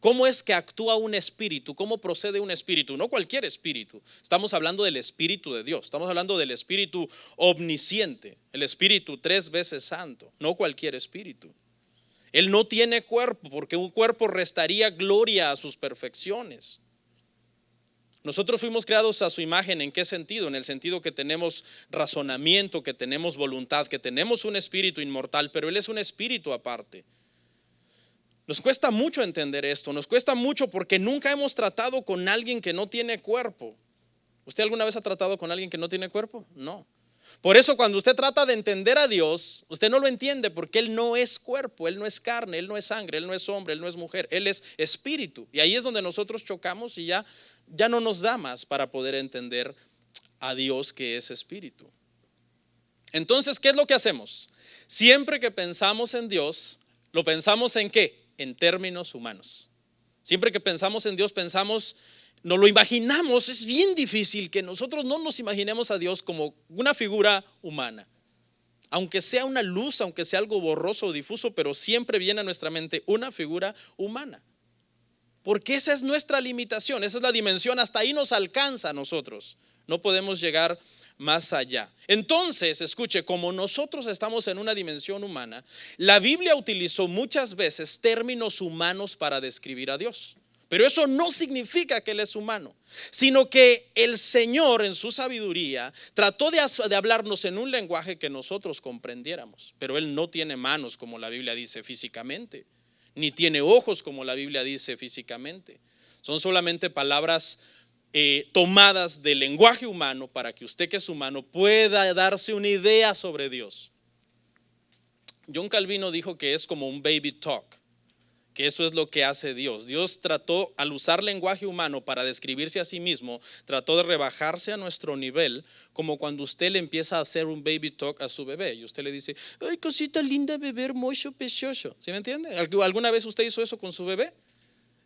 ¿Cómo es que actúa un espíritu? ¿Cómo procede un espíritu? No cualquier espíritu. Estamos hablando del Espíritu de Dios. Estamos hablando del Espíritu omnisciente, el Espíritu 3 veces santo, no cualquier espíritu. Él no tiene cuerpo, porque un cuerpo restaría gloria a sus perfecciones. Nosotros fuimos creados a su imagen. ¿En qué sentido? En el sentido que tenemos razonamiento, que tenemos voluntad, que tenemos un espíritu inmortal, pero Él es un espíritu aparte. Nos cuesta mucho entender esto, nos cuesta mucho porque nunca hemos tratado con alguien que no tiene cuerpo. ¿Usted alguna vez ha tratado con alguien que no tiene cuerpo? No. Por eso cuando usted trata de entender a Dios, usted no lo entiende porque Él no es cuerpo, Él no es carne, Él no es sangre, Él no es hombre, Él no es mujer, Él es espíritu. Y ahí es donde nosotros chocamos y ya no nos da más para poder entender a Dios, que es espíritu. Entonces, ¿qué es lo que hacemos? Siempre que pensamos en Dios, ¿lo pensamos en qué? En términos humanos. Siempre que pensamos en Dios, nos lo imaginamos. Es bien difícil que nosotros no nos imaginemos a Dios como una figura humana. Aunque sea una luz, aunque sea algo borroso o difuso, pero siempre viene a nuestra mente una figura humana. Porque esa es nuestra limitación, esa es la dimensión, hasta ahí nos alcanza a nosotros. No podemos llegar más allá. Entonces, escuche, como nosotros estamos en una dimensión humana, la Biblia utilizó muchas veces términos humanos para describir a Dios. Pero eso no significa que Él es humano, sino que el Señor en su sabiduría trató de hablarnos en un lenguaje que nosotros comprendiéramos. Pero Él no tiene manos, como la Biblia dice, físicamente, ni tiene ojos, como la Biblia dice, físicamente. Son solamente palabras tomadas del lenguaje humano para que usted, que es humano, pueda darse una idea sobre Dios. John Calvino dijo que es como un baby talk, que eso es lo que hace Dios. Dios trató, al usar lenguaje humano para describirse a sí mismo, trató de rebajarse a nuestro nivel, como cuando usted le empieza a hacer un baby talk a su bebé y usted le dice: ay, cosita linda, bebé hermoso, precioso. ¿Sí me entiende? ¿Alguna vez usted hizo eso con su bebé?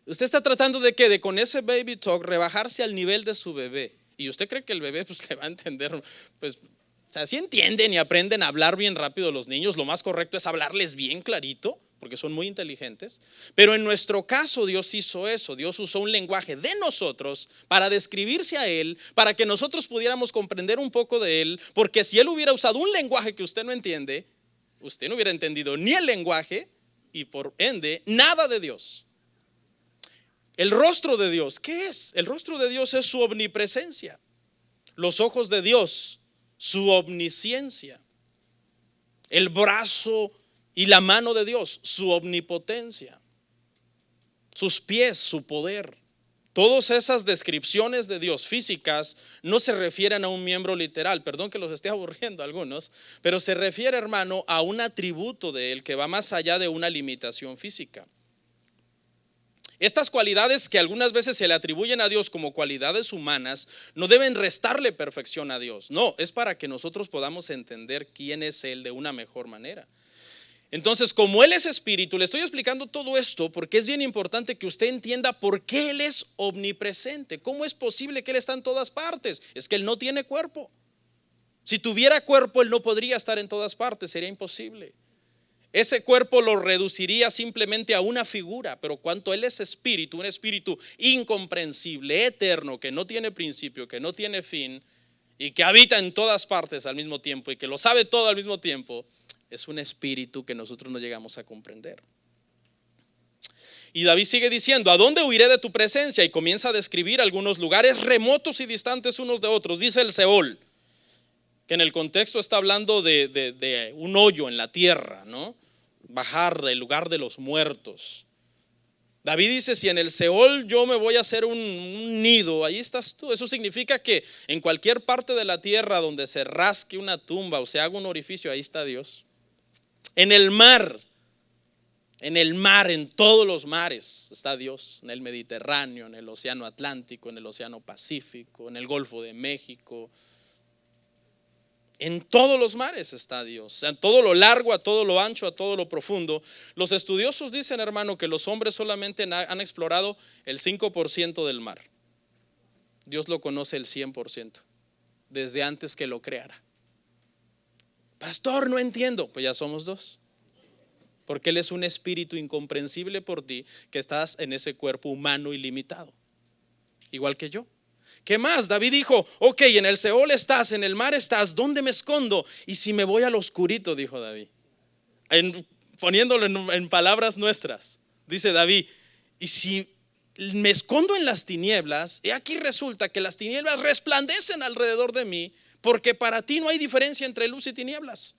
Usted está tratando de ¿qué? De con ese baby talk rebajarse al nivel de su bebé. Y usted cree que el bebé pues le va a entender, pues, o sea, si entienden y aprenden a hablar bien rápido los niños. Lo más correcto es hablarles bien clarito, porque son muy inteligentes. Pero en nuestro caso Dios hizo eso. Dios usó un lenguaje de nosotros para describirse a Él, para que nosotros pudiéramos comprender un poco de Él. Porque si Él hubiera usado un lenguaje que usted no entiende, usted no hubiera entendido ni el lenguaje y por ende nada de Dios. El rostro de Dios, ¿qué es? El rostro de Dios es su omnipresencia. Los ojos de Dios, su omnisciencia. El brazo y la mano de Dios, su omnipotencia. Sus pies, su poder. Todas esas descripciones de Dios físicas no se refieren a un miembro literal. Perdón que los esté aburriendo a algunos, pero se refiere, hermano, a un atributo de Él que va más allá de una limitación física. Estas cualidades que algunas veces se le atribuyen a Dios como cualidades humanas no deben restarle perfección a Dios. No, es para que nosotros podamos entender quién es Él de una mejor manera. Entonces, como Él es espíritu, le estoy explicando todo esto porque es bien importante que usted entienda por qué Él es omnipresente. ¿Cómo es posible que Él está en todas partes? Es que Él no tiene cuerpo. Si tuviera cuerpo, Él no podría estar en todas partes, sería imposible. Ese cuerpo lo reduciría simplemente a una figura, pero cuanto Él es espíritu, un espíritu incomprensible, eterno, que no tiene principio, que no tiene fin y que habita en todas partes al mismo tiempo y que lo sabe todo al mismo tiempo, es un espíritu que nosotros no llegamos a comprender. Y David sigue diciendo: ¿a dónde huiré de tu presencia? Y comienza a describir algunos lugares remotos y distantes unos de otros. Dice el Seol, que en el contexto está hablando de un hoyo en la tierra, ¿no? Bajar, el lugar de los muertos. David dice, si en el Seol yo me voy a hacer un nido, ahí estás tú. Eso significa que en cualquier parte de la tierra donde se rasque una tumba o se haga un orificio, ahí está Dios. En el mar, en todos los mares está Dios. En el Mediterráneo, en el Océano Atlántico, en el Océano Pacífico, en el Golfo de México. En todos los mares está Dios, en todo lo largo, a todo lo ancho, a todo lo profundo. Los estudiosos dicen, hermano, que los hombres solamente han explorado el 5% del mar. Dios lo conoce el 100%, desde antes que lo creara. Pastor, no entiendo. Pues ya somos dos. Porque Él es un espíritu incomprensible por ti, que estás en ese cuerpo humano ilimitado, igual que yo. ¿Qué más? David dijo, ok, en el Seol estás, en el mar estás, ¿dónde me escondo? Y si me voy al oscurito, dijo David, poniéndolo en palabras nuestras, dice David, y si me escondo en las tinieblas, y aquí resulta que las tinieblas resplandecen alrededor de mí, porque para ti no hay diferencia entre luz y tinieblas.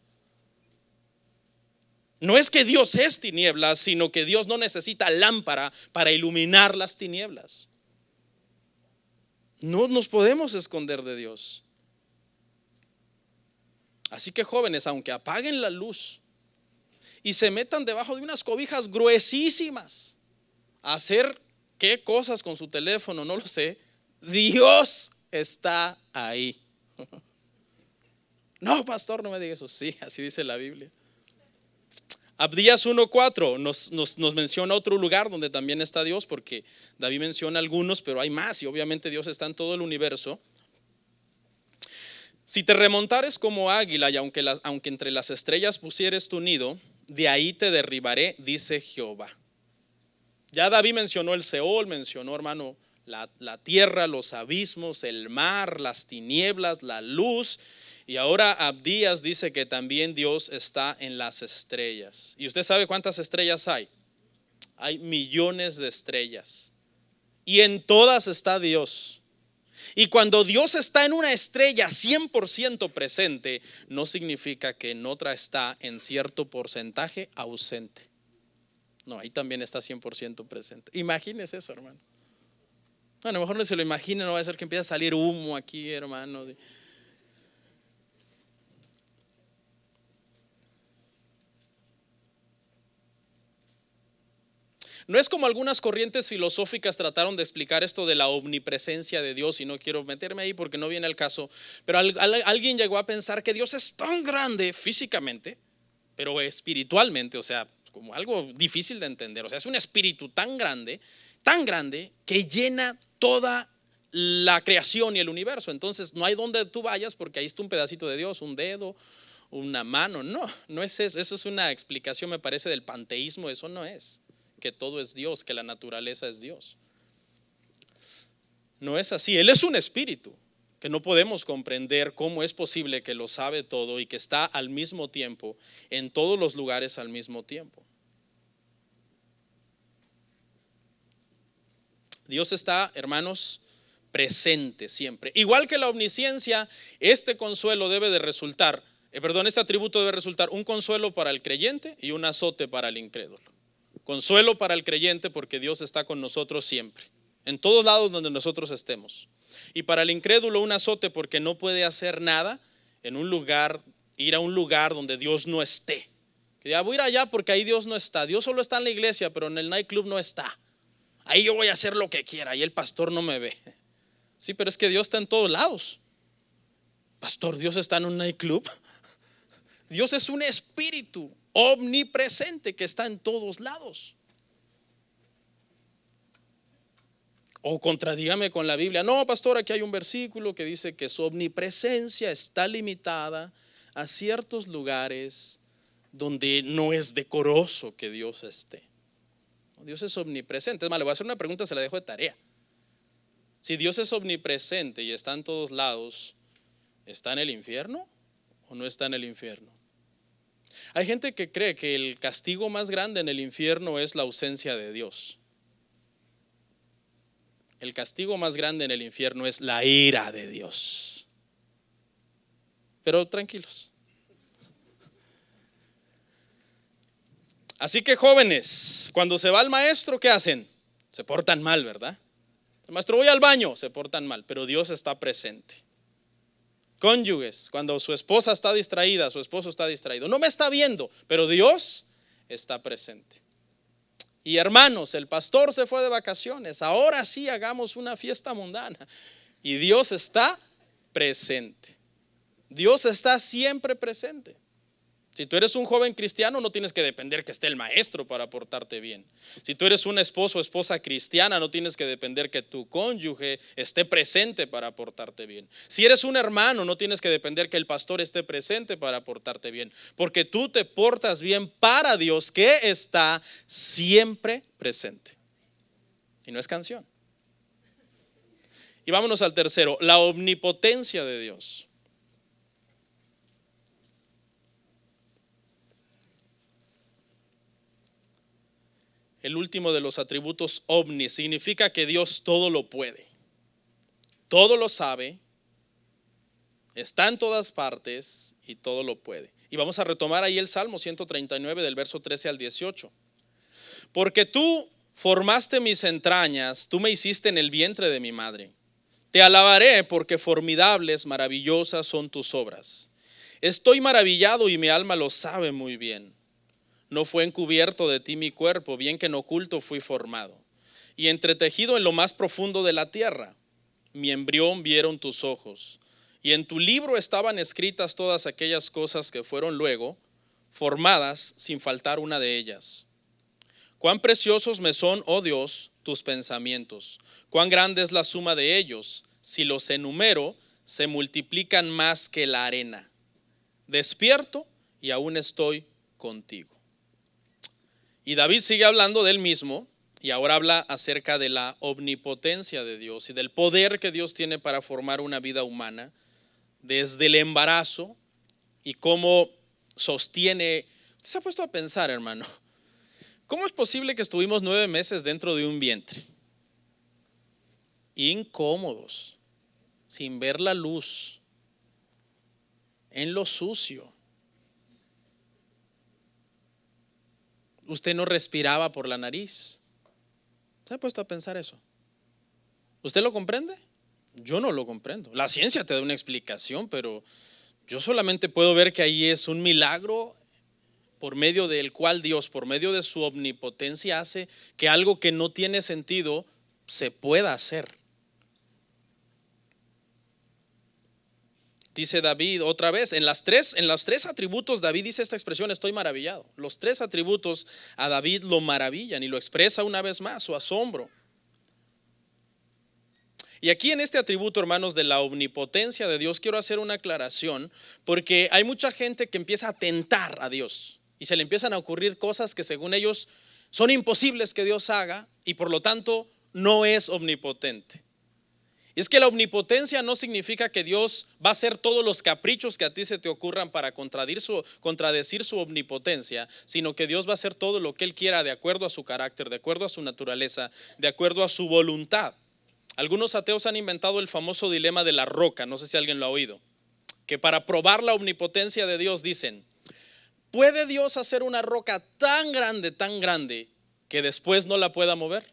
No es que Dios es tinieblas, sino que Dios no necesita lámpara para iluminar las tinieblas. No nos podemos esconder de Dios. Así que jóvenes, aunque apaguen la luz y se metan debajo de unas cobijas gruesísimas a hacer qué cosas con su teléfono, no lo sé, Dios está ahí. No, pastor, no me diga eso. Sí, así dice la Biblia. Abdías 1:4 nos menciona otro lugar donde también está Dios, porque David menciona algunos, pero hay más, y obviamente Dios está en todo el universo. Si te remontares como águila, y aunque entre las estrellas pusieres tu nido, de ahí te derribaré, dice Jehová. Ya David mencionó el Seol, mencionó, hermano, la tierra, los abismos, el mar, las tinieblas, la luz. Y ahora Abdías dice que también Dios está en las estrellas. ¿Y usted sabe cuántas estrellas hay? Hay millones de estrellas. Y en todas está Dios. Y cuando Dios está en una estrella 100% presente, no significa que en otra está en cierto porcentaje ausente. No, ahí también está 100% presente. Imagínese eso, hermano. Bueno, a lo mejor no se lo imagine, no va a ser que empiece a salir humo aquí, hermano. No es como algunas corrientes filosóficas trataron de explicar esto de la omnipresencia de Dios, y no quiero meterme ahí porque no viene al caso, pero alguien llegó a pensar que Dios es tan grande físicamente, pero espiritualmente, o sea, como algo difícil de entender. O sea, es un espíritu tan grande que llena toda la creación y el universo. Entonces no hay donde tú vayas porque ahí está un pedacito de Dios, un dedo, una mano. No es eso. Eso es una explicación, me parece, del panteísmo. Eso no es que todo es Dios, que la naturaleza es Dios. No es así. Él es un espíritu que no podemos comprender cómo es posible que lo sabe todo y que está al mismo tiempo en todos los lugares al mismo tiempo. Dios está, hermanos, presente siempre. Igual que la omnisciencia, este consuelo debe de resultar, este atributo debe resultar un consuelo para el creyente y un azote para el incrédulo. Consuelo para el creyente porque Dios está con nosotros siempre, en todos lados donde nosotros estemos. Y para el incrédulo un azote porque no puede hacer nada en un lugar, ir a un lugar donde Dios no esté. Que ya voy a ir allá porque ahí Dios no está. Dios solo está en la iglesia, pero en el nightclub no está. Ahí yo voy a hacer lo que quiera y el pastor no me ve. Sí, pero es que Dios está en todos lados. Pastor, ¿Dios está en un nightclub? Dios es un espíritu omnipresente que está en todos lados. O contradígame con la Biblia. No, pastor, aquí hay un versículo que dice que su omnipresencia está limitada a ciertos lugares donde no es decoroso que Dios esté. Dios es omnipresente. Es más, le voy a hacer una pregunta, se la dejo de tarea. Si Dios es omnipresente y está en todos lados, ¿está en el infierno o no está en el infierno? Hay gente que cree que el castigo más grande en el infierno es la ausencia de Dios. El castigo más grande en el infierno es la ira de Dios. Pero tranquilos. Así que jóvenes, cuando se va el maestro, ¿qué hacen? Se portan mal, ¿verdad? El maestro, voy al baño, se portan mal, pero Dios está presente. Cónyuges, cuando su esposa está distraída, su esposo está distraído, no me está viendo, pero Dios está presente. Y hermanos, el pastor se fue de vacaciones, ahora sí hagamos una fiesta mundana. Y Dios está presente. Dios está siempre presente. Si tú eres un joven cristiano, no tienes que depender que esté el maestro para portarte bien. Si tú eres un esposo o esposa cristiana, no tienes que depender que tu cónyuge esté presente para portarte bien. Si eres un hermano, no tienes que depender que el pastor esté presente para portarte bien. Porque tú te portas bien para Dios, que está siempre presente. Y no es canción. Y vámonos al tercero, la omnipotencia de Dios. El último de los atributos, omni, significa que Dios todo lo puede, todo lo sabe, está en todas partes y todo lo puede. Y vamos a retomar ahí el Salmo 139 del verso 13 al 18. Porque tú formaste mis entrañas, tú me hiciste en el vientre de mi madre. Te alabaré porque formidables, maravillosas son tus obras. Estoy maravillado y mi alma lo sabe muy bien. No fue encubierto de ti mi cuerpo, bien que en oculto fui formado, y entretejido en lo más profundo de la tierra. Mi embrión vieron tus ojos, y en tu libro estaban escritas todas aquellas cosas que fueron luego formadas, sin faltar una de ellas. Cuán preciosos me son, oh Dios, tus pensamientos, cuán grande es la suma de ellos. Si los enumero, se multiplican más que la arena. Despierto y aún estoy contigo. Y David sigue hablando de él mismo y ahora habla acerca de la omnipotencia de Dios y del poder que Dios tiene para formar una vida humana desde el embarazo y cómo sostiene. ¿Usted se ha puesto a pensar, hermano? ¿Cómo es posible que estuvimos 9 meses dentro de un vientre? Incómodos, sin ver la luz, en lo sucio. Usted no respiraba por la nariz. ¿Se ha puesto a pensar eso? ¿Usted lo comprende? Yo no lo comprendo. La ciencia te da una explicación, pero yo solamente puedo ver que ahí es un milagro por medio del cual Dios, por medio de su omnipotencia, hace que algo que no tiene sentido se pueda hacer. Dice David otra vez, en los tres atributos David dice esta expresión, estoy maravillado. Los 3 atributos a David lo maravillan y lo expresa una vez más, su asombro. Y aquí en este atributo, hermanos, de la omnipotencia de Dios, quiero hacer una aclaración, porque hay mucha gente que empieza a tentar a Dios y se le empiezan a ocurrir cosas que según ellos son imposibles que Dios haga y por lo tanto no es omnipotente. Y es que la omnipotencia no significa que Dios va a hacer todos los caprichos que a ti se te ocurran para contradecir su omnipotencia, sino que Dios va a hacer todo lo que Él quiera de acuerdo a su carácter, de acuerdo a su naturaleza, de acuerdo a su voluntad. Algunos ateos han inventado el famoso dilema de la roca, no sé si alguien lo ha oído, que para probar la omnipotencia de Dios dicen, ¿puede Dios hacer una roca tan grande, que después no la pueda mover?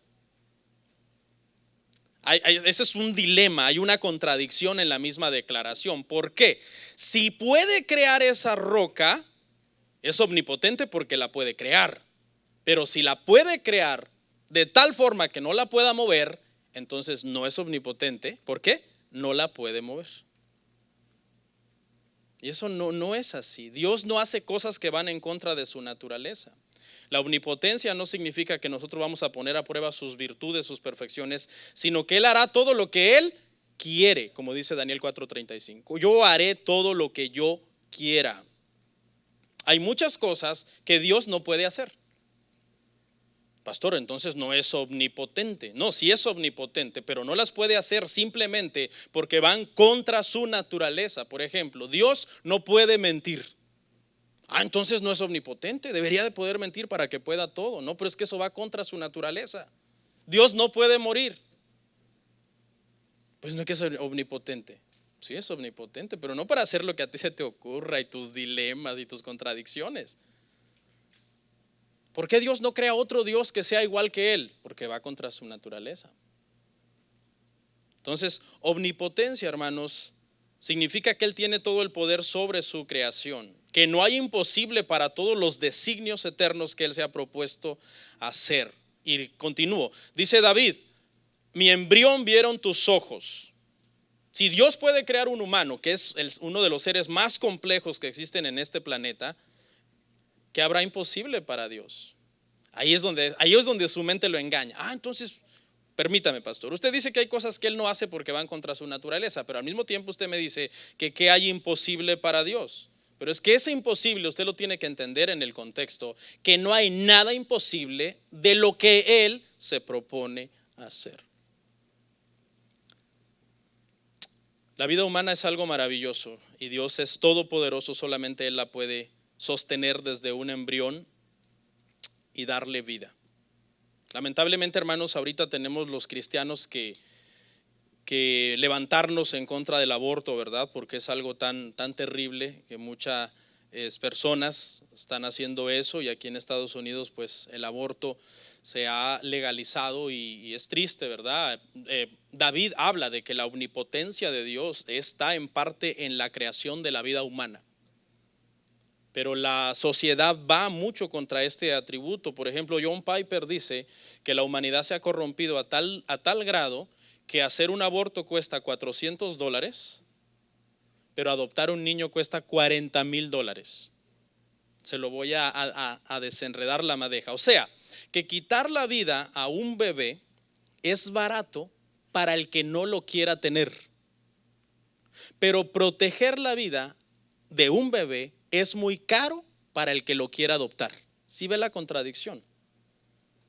Ese es un dilema, hay una contradicción en la misma declaración. ¿Por qué? Si puede crear esa roca, es omnipotente porque la puede crear. Pero si la puede crear de tal forma que no la pueda mover, entonces no es omnipotente. ¿Por qué? No la puede mover. Y eso no es así. Dios no hace cosas que van en contra de su naturaleza. La omnipotencia no significa que nosotros vamos a poner a prueba sus virtudes, sus perfecciones, sino que Él hará todo lo que Él quiere, como dice Daniel 4:35. Yo haré todo lo que yo quiera. Hay muchas cosas que Dios no puede hacer. Pastor, entonces no es omnipotente. No, sí es omnipotente, pero no las puede hacer simplemente porque van contra su naturaleza. Por ejemplo, Dios no puede mentir. Entonces no es omnipotente, debería de poder mentir para que pueda todo. No, pero es que eso va contra su naturaleza. Dios no puede morir. Pues no es que es omnipotente. Sí es omnipotente, pero no para hacer lo que a ti se te ocurra y tus dilemas y tus contradicciones. ¿Por qué Dios no crea otro Dios que sea igual que Él? Porque va contra su naturaleza. Entonces, omnipotencia, hermanos, significa que Él tiene todo el poder sobre su creación, que no hay imposible para todos los designios eternos que Él se ha propuesto hacer. Y continúo, dice David, mi embrión vieron tus ojos. Si Dios puede crear un humano, que es uno de los seres más complejos que existen en este planeta, ¿qué habrá imposible para Dios? Ahí es donde su mente lo engaña. Entonces, permítame, pastor, usted dice que hay cosas que Él no hace porque van contra su naturaleza, pero al mismo tiempo usted me dice que ¿qué hay imposible para Dios? Pero es que ese imposible usted lo tiene que entender en el contexto, que no hay nada imposible de lo que Él se propone hacer. La vida humana es algo maravilloso y Dios es todopoderoso, solamente Él la puede sostener desde un embrión y darle vida. Lamentablemente, hermanos, ahorita tenemos los cristianos que levantarnos en contra del aborto, ¿verdad? Porque es algo tan terrible que muchas personas están haciendo eso, y aquí en Estados Unidos pues el aborto se ha legalizado y es triste, ¿verdad? David habla de que la omnipotencia de Dios está en parte en la creación de la vida humana. Pero la sociedad va mucho contra este atributo. Por ejemplo, John Piper dice que la humanidad se ha corrompido a tal grado que hacer un aborto cuesta $400, pero adoptar un niño cuesta $40,000. Se lo voy a desenredar la madeja. O sea, que quitar la vida a un bebé es barato para el que no lo quiera tener, pero proteger la vida de un bebé es muy caro para el que lo quiera adoptar. ¿Sí ve la contradicción?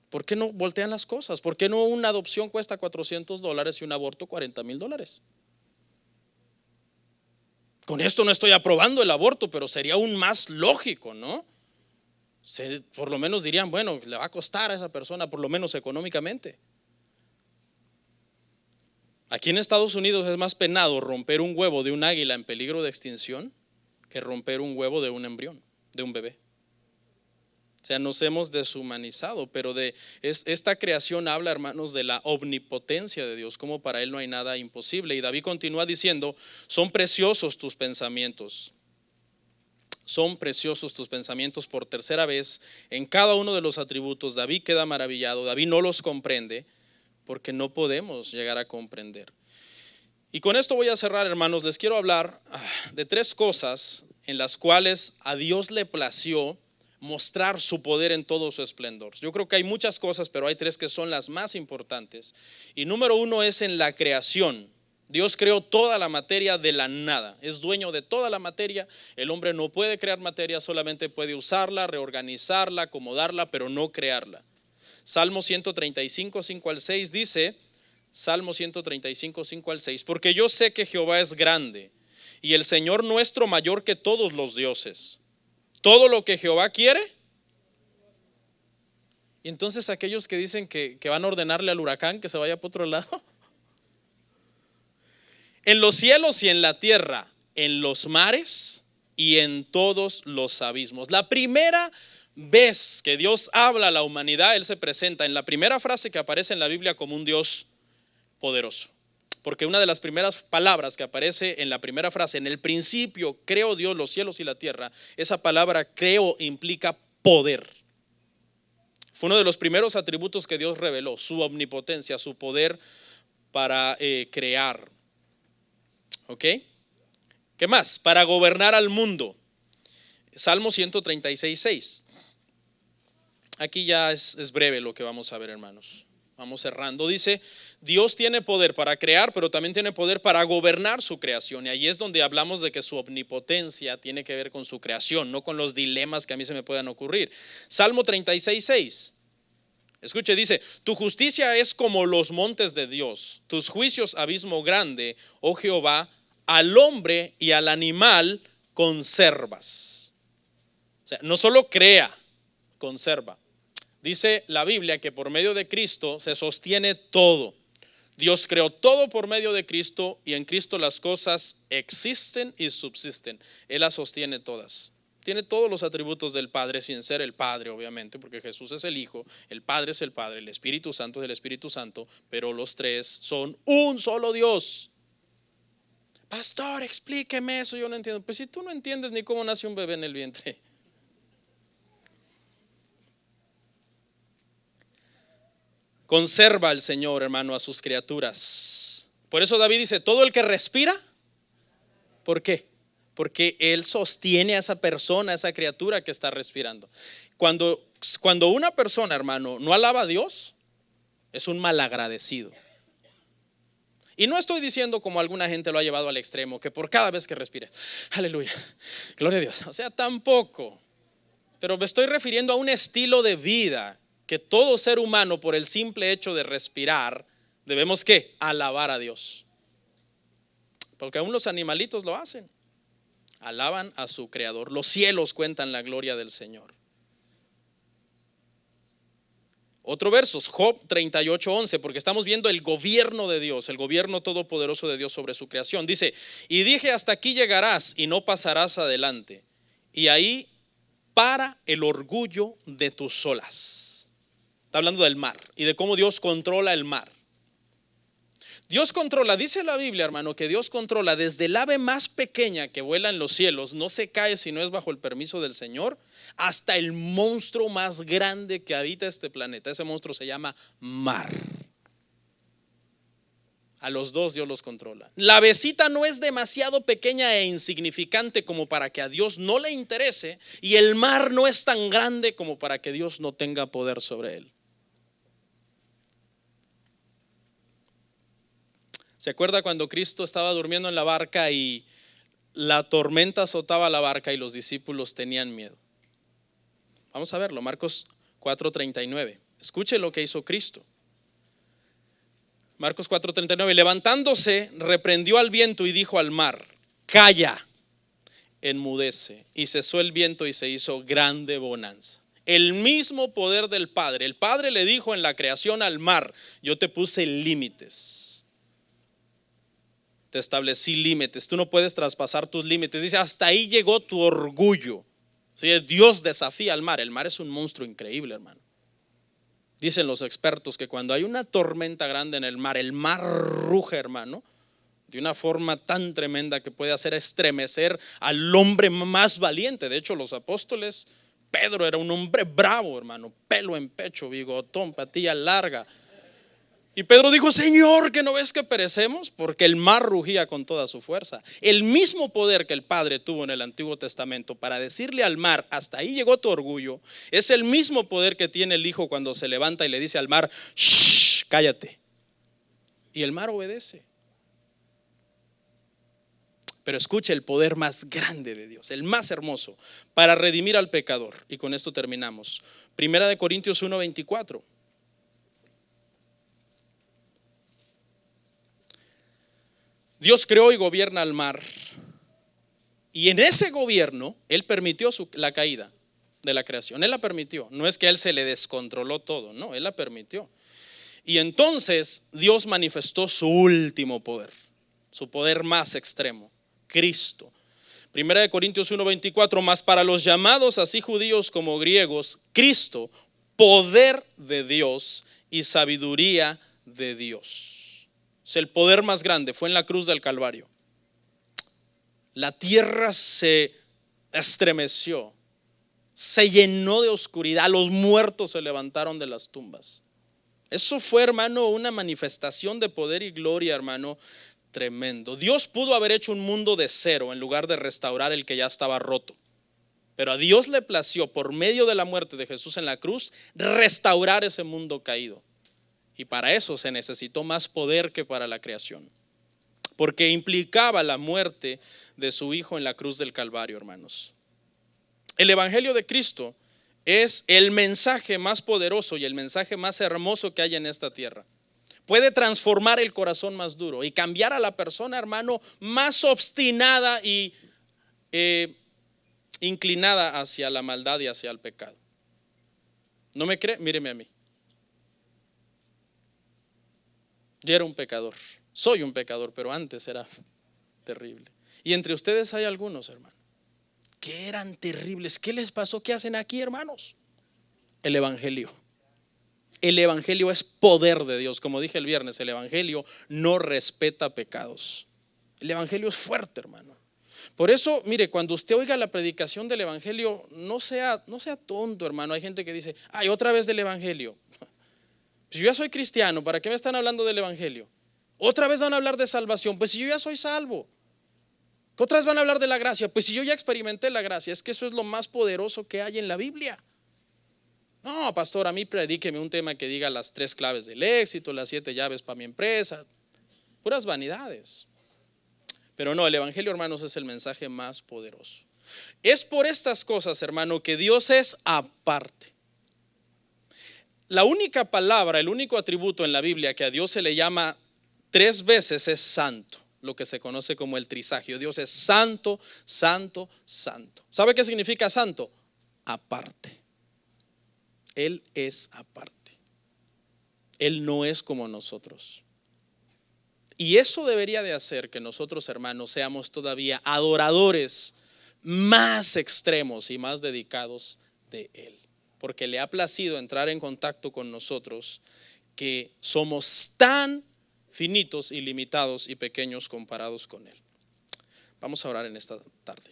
¿Por qué no voltean las cosas? ¿Por qué no una adopción cuesta $400 y un aborto $40,000? Con esto no estoy aprobando el aborto, pero sería aún más lógico, ¿no? Por lo menos dirían, bueno, le va a costar a esa persona, por lo menos económicamente. Aquí en Estados Unidos es más penado romper un huevo de un águila en peligro de extinción que romper un huevo de un embrión, de un bebé. O sea, nos hemos deshumanizado, pero esta creación habla, hermanos, de la omnipotencia de Dios, como para Él no hay nada imposible. Y David continúa diciendo, son preciosos tus pensamientos. Son preciosos tus pensamientos. Por tercera vez, en cada uno de los atributos, David queda maravillado. David no los comprende porque no podemos llegar a comprender. Y con esto voy a cerrar, hermanos. Les quiero hablar de 3 cosas en las cuales a Dios le plació mostrar su poder en todo su esplendor. Yo creo que hay muchas cosas, pero hay 3 que son las más importantes. Y número 1 es en la creación. Dios creó toda la materia de la nada, es dueño de toda la materia. El hombre no puede crear materia, solamente puede usarla, reorganizarla, acomodarla, pero no crearla. Salmo 135, 5 al 6 dice, Salmo 135, 5 al 6, porque yo sé que Jehová es grande y el Señor nuestro mayor que todos los dioses. Todo lo que Jehová quiere. Y entonces aquellos que dicen que van a ordenarle al huracán que se vaya para otro lado. En los cielos y en la tierra, en los mares y en todos los abismos. La primera vez que Dios habla a la humanidad, Él se presenta en la primera frase que aparece en la Biblia como un Dios poderoso. Porque una de las primeras palabras que aparece en la primera frase, en el principio creó Dios los cielos y la tierra, esa palabra creo implica poder. Fue uno de los primeros atributos que Dios reveló, su omnipotencia, su poder para crear. ¿Ok? ¿Qué más? Para gobernar al mundo. Salmo 136, 6. Aquí ya es breve lo que vamos a ver, hermanos. Vamos cerrando. Dice, Dios tiene poder para crear, pero también tiene poder para gobernar su creación. Y ahí es donde hablamos de que su omnipotencia tiene que ver con su creación, no con los dilemas que a mí se me puedan ocurrir. Salmo 36, 6. Escuche, dice, tu justicia es como los montes de Dios, tus juicios abismo grande, oh Jehová, al hombre y al animal conservas. O sea, no solo crea, conserva. Dice la Biblia que por medio de Cristo se sostiene todo. Dios creó todo por medio de Cristo y en Cristo las cosas existen y subsisten. Él las sostiene todas. tiene todos los atributos del Padre sin ser el Padre, obviamente, porque Jesús es el Hijo, el Padre es el Padre, el Espíritu Santo es el Espíritu Santo, pero los tres son un solo Dios. Pastor, explíqueme eso, yo no entiendo. Pues si tú no entiendes ni cómo nace un bebé en el vientre. Conserva el Señor, hermano, a sus criaturas. Por eso David dice, todo el que respira, ¿por qué? Porque Él sostiene a esa persona, a esa criatura que está respirando. Cuando una persona, hermano, no alaba a Dios, es un malagradecido. Y no estoy diciendo, como alguna gente lo ha llevado al extremo, que por cada vez que respire, aleluya, gloria a Dios. O sea, tampoco. Pero me estoy refiriendo a un estilo de vida que todo ser humano, por el simple hecho de respirar, debemos ¿qué? Alabar a Dios. Porque aún los animalitos lo hacen. Alaban a su creador. Los cielos cuentan la gloria del Señor. Otro verso, Job 38:11, porque estamos viendo el gobierno de Dios, el gobierno todopoderoso de Dios sobre su creación. Dice, y dije, hasta aquí llegarás y no pasarás adelante. Y ahí para el orgullo de tus olas. Está hablando del mar y de cómo Dios controla el mar. Dios controla, dice la Biblia, hermano, que Dios controla desde el ave más pequeña que vuela en los cielos, no se cae si no es bajo el permiso del Señor, hasta el monstruo más grande que habita este planeta. Ese monstruo se llama mar. A los dos Dios los controla. La avecita no es demasiado pequeña e insignificante como para que a Dios no le interese, y el mar no es tan grande como para que Dios no tenga poder sobre él. ¿Se acuerda cuando Cristo estaba durmiendo en la barca y la tormenta azotaba la barca y los discípulos tenían miedo? Vamos a verlo, Marcos 4:39. Escuche lo que hizo Cristo. Marcos 4:39, levantándose, reprendió al viento y dijo al mar, calla, enmudece. Y cesó el viento y se hizo grande bonanza. El mismo poder del Padre. El Padre le dijo en la creación al mar, yo te puse límites. Te establecí límites. Tú no puedes traspasar tus límites. Dice, hasta ahí llegó tu orgullo. ¿Sí? Dios desafía al mar. El mar es un monstruo increíble, hermano. Dicen los expertos que cuando hay una tormenta grande en el mar ruge, hermano, de una forma tan tremenda que puede hacer estremecer al hombre más valiente. De hecho, los apóstoles, Pedro era un hombre bravo, hermano, pelo en pecho, bigotón, patilla larga. Y Pedro dijo, Señor, ¿que no ves que perecemos? Porque el mar rugía con toda su fuerza. El mismo poder que el Padre tuvo en el Antiguo Testamento para decirle al mar, hasta ahí llegó tu orgullo, es el mismo poder que tiene el Hijo cuando se levanta y le dice al mar, shh, cállate. Y el mar obedece. Pero escuche el poder más grande de Dios, el más hermoso, para redimir al pecador. Y con esto terminamos. Primera de Corintios 1:24. Dios creó y gobierna al mar. Y en ese gobierno, Él permitió la caída de la creación. Él la permitió. No es que Él se le descontroló todo, no, Él la permitió. Y entonces Dios manifestó su último poder, su poder más extremo, Cristo. Primera de Corintios 1:24, más para los llamados así judíos como griegos, Cristo, poder de Dios y sabiduría de Dios. El poder más grande fue en la cruz del Calvario. La tierra se estremeció, se llenó de oscuridad, los muertos se levantaron de las tumbas. Eso fue, hermano, una manifestación de poder y gloria, hermano, tremendo. Dios pudo haber hecho un mundo de cero en lugar de restaurar el que ya estaba roto. Pero a Dios le plació, por medio de la muerte de Jesús en la cruz, restaurar ese mundo caído. Y para eso se necesitó más poder que para la creación, porque implicaba la muerte de su Hijo en la cruz del Calvario, hermanos. El Evangelio de Cristo es el mensaje más poderoso y el mensaje más hermoso que hay en esta tierra. Puede transformar el corazón más duro y cambiar a la persona, hermano, más obstinada y inclinada hacia la maldad y hacia el pecado. ¿No me cree? Míreme a mí. Yo era un pecador, soy un pecador, pero antes era terrible. Y entre ustedes hay algunos, hermano, que eran terribles. ¿Qué les pasó? ¿Qué hacen aquí, hermanos? El evangelio. El evangelio es poder de Dios. Como dije el viernes, el evangelio no respeta pecados. El evangelio es fuerte, hermano. Por eso, mire, cuando usted oiga la predicación del evangelio, no sea tonto, hermano. Hay gente que dice, ay, otra vez del evangelio. Pues yo ya soy cristiano, ¿para qué me están hablando del evangelio? Otra vez van a hablar de salvación, pues si yo ya soy salvo. Otras van a hablar de la gracia, pues si yo ya experimenté la gracia. Es que eso es lo más poderoso que hay en la Biblia. No, pastor, a mí predíqueme un tema que diga las 3 claves del éxito, las 7 llaves para mi empresa. Puras vanidades. Pero no, el evangelio, hermanos, es el mensaje más poderoso. Es por estas cosas, hermano, que Dios es aparte. La única palabra, el único atributo en la Biblia que a Dios se le llama 3 veces es santo, lo que se conoce como el trisagio. Dios es santo, santo, santo. ¿Sabe qué significa santo? Aparte. Él es aparte. Él no es como nosotros. Y eso debería de hacer que nosotros, hermanos, seamos todavía adoradores más extremos y más dedicados de Él. Porque le ha placido entrar en contacto con nosotros, que somos tan finitos y limitados y pequeños comparados con Él. Vamos a orar en esta tarde.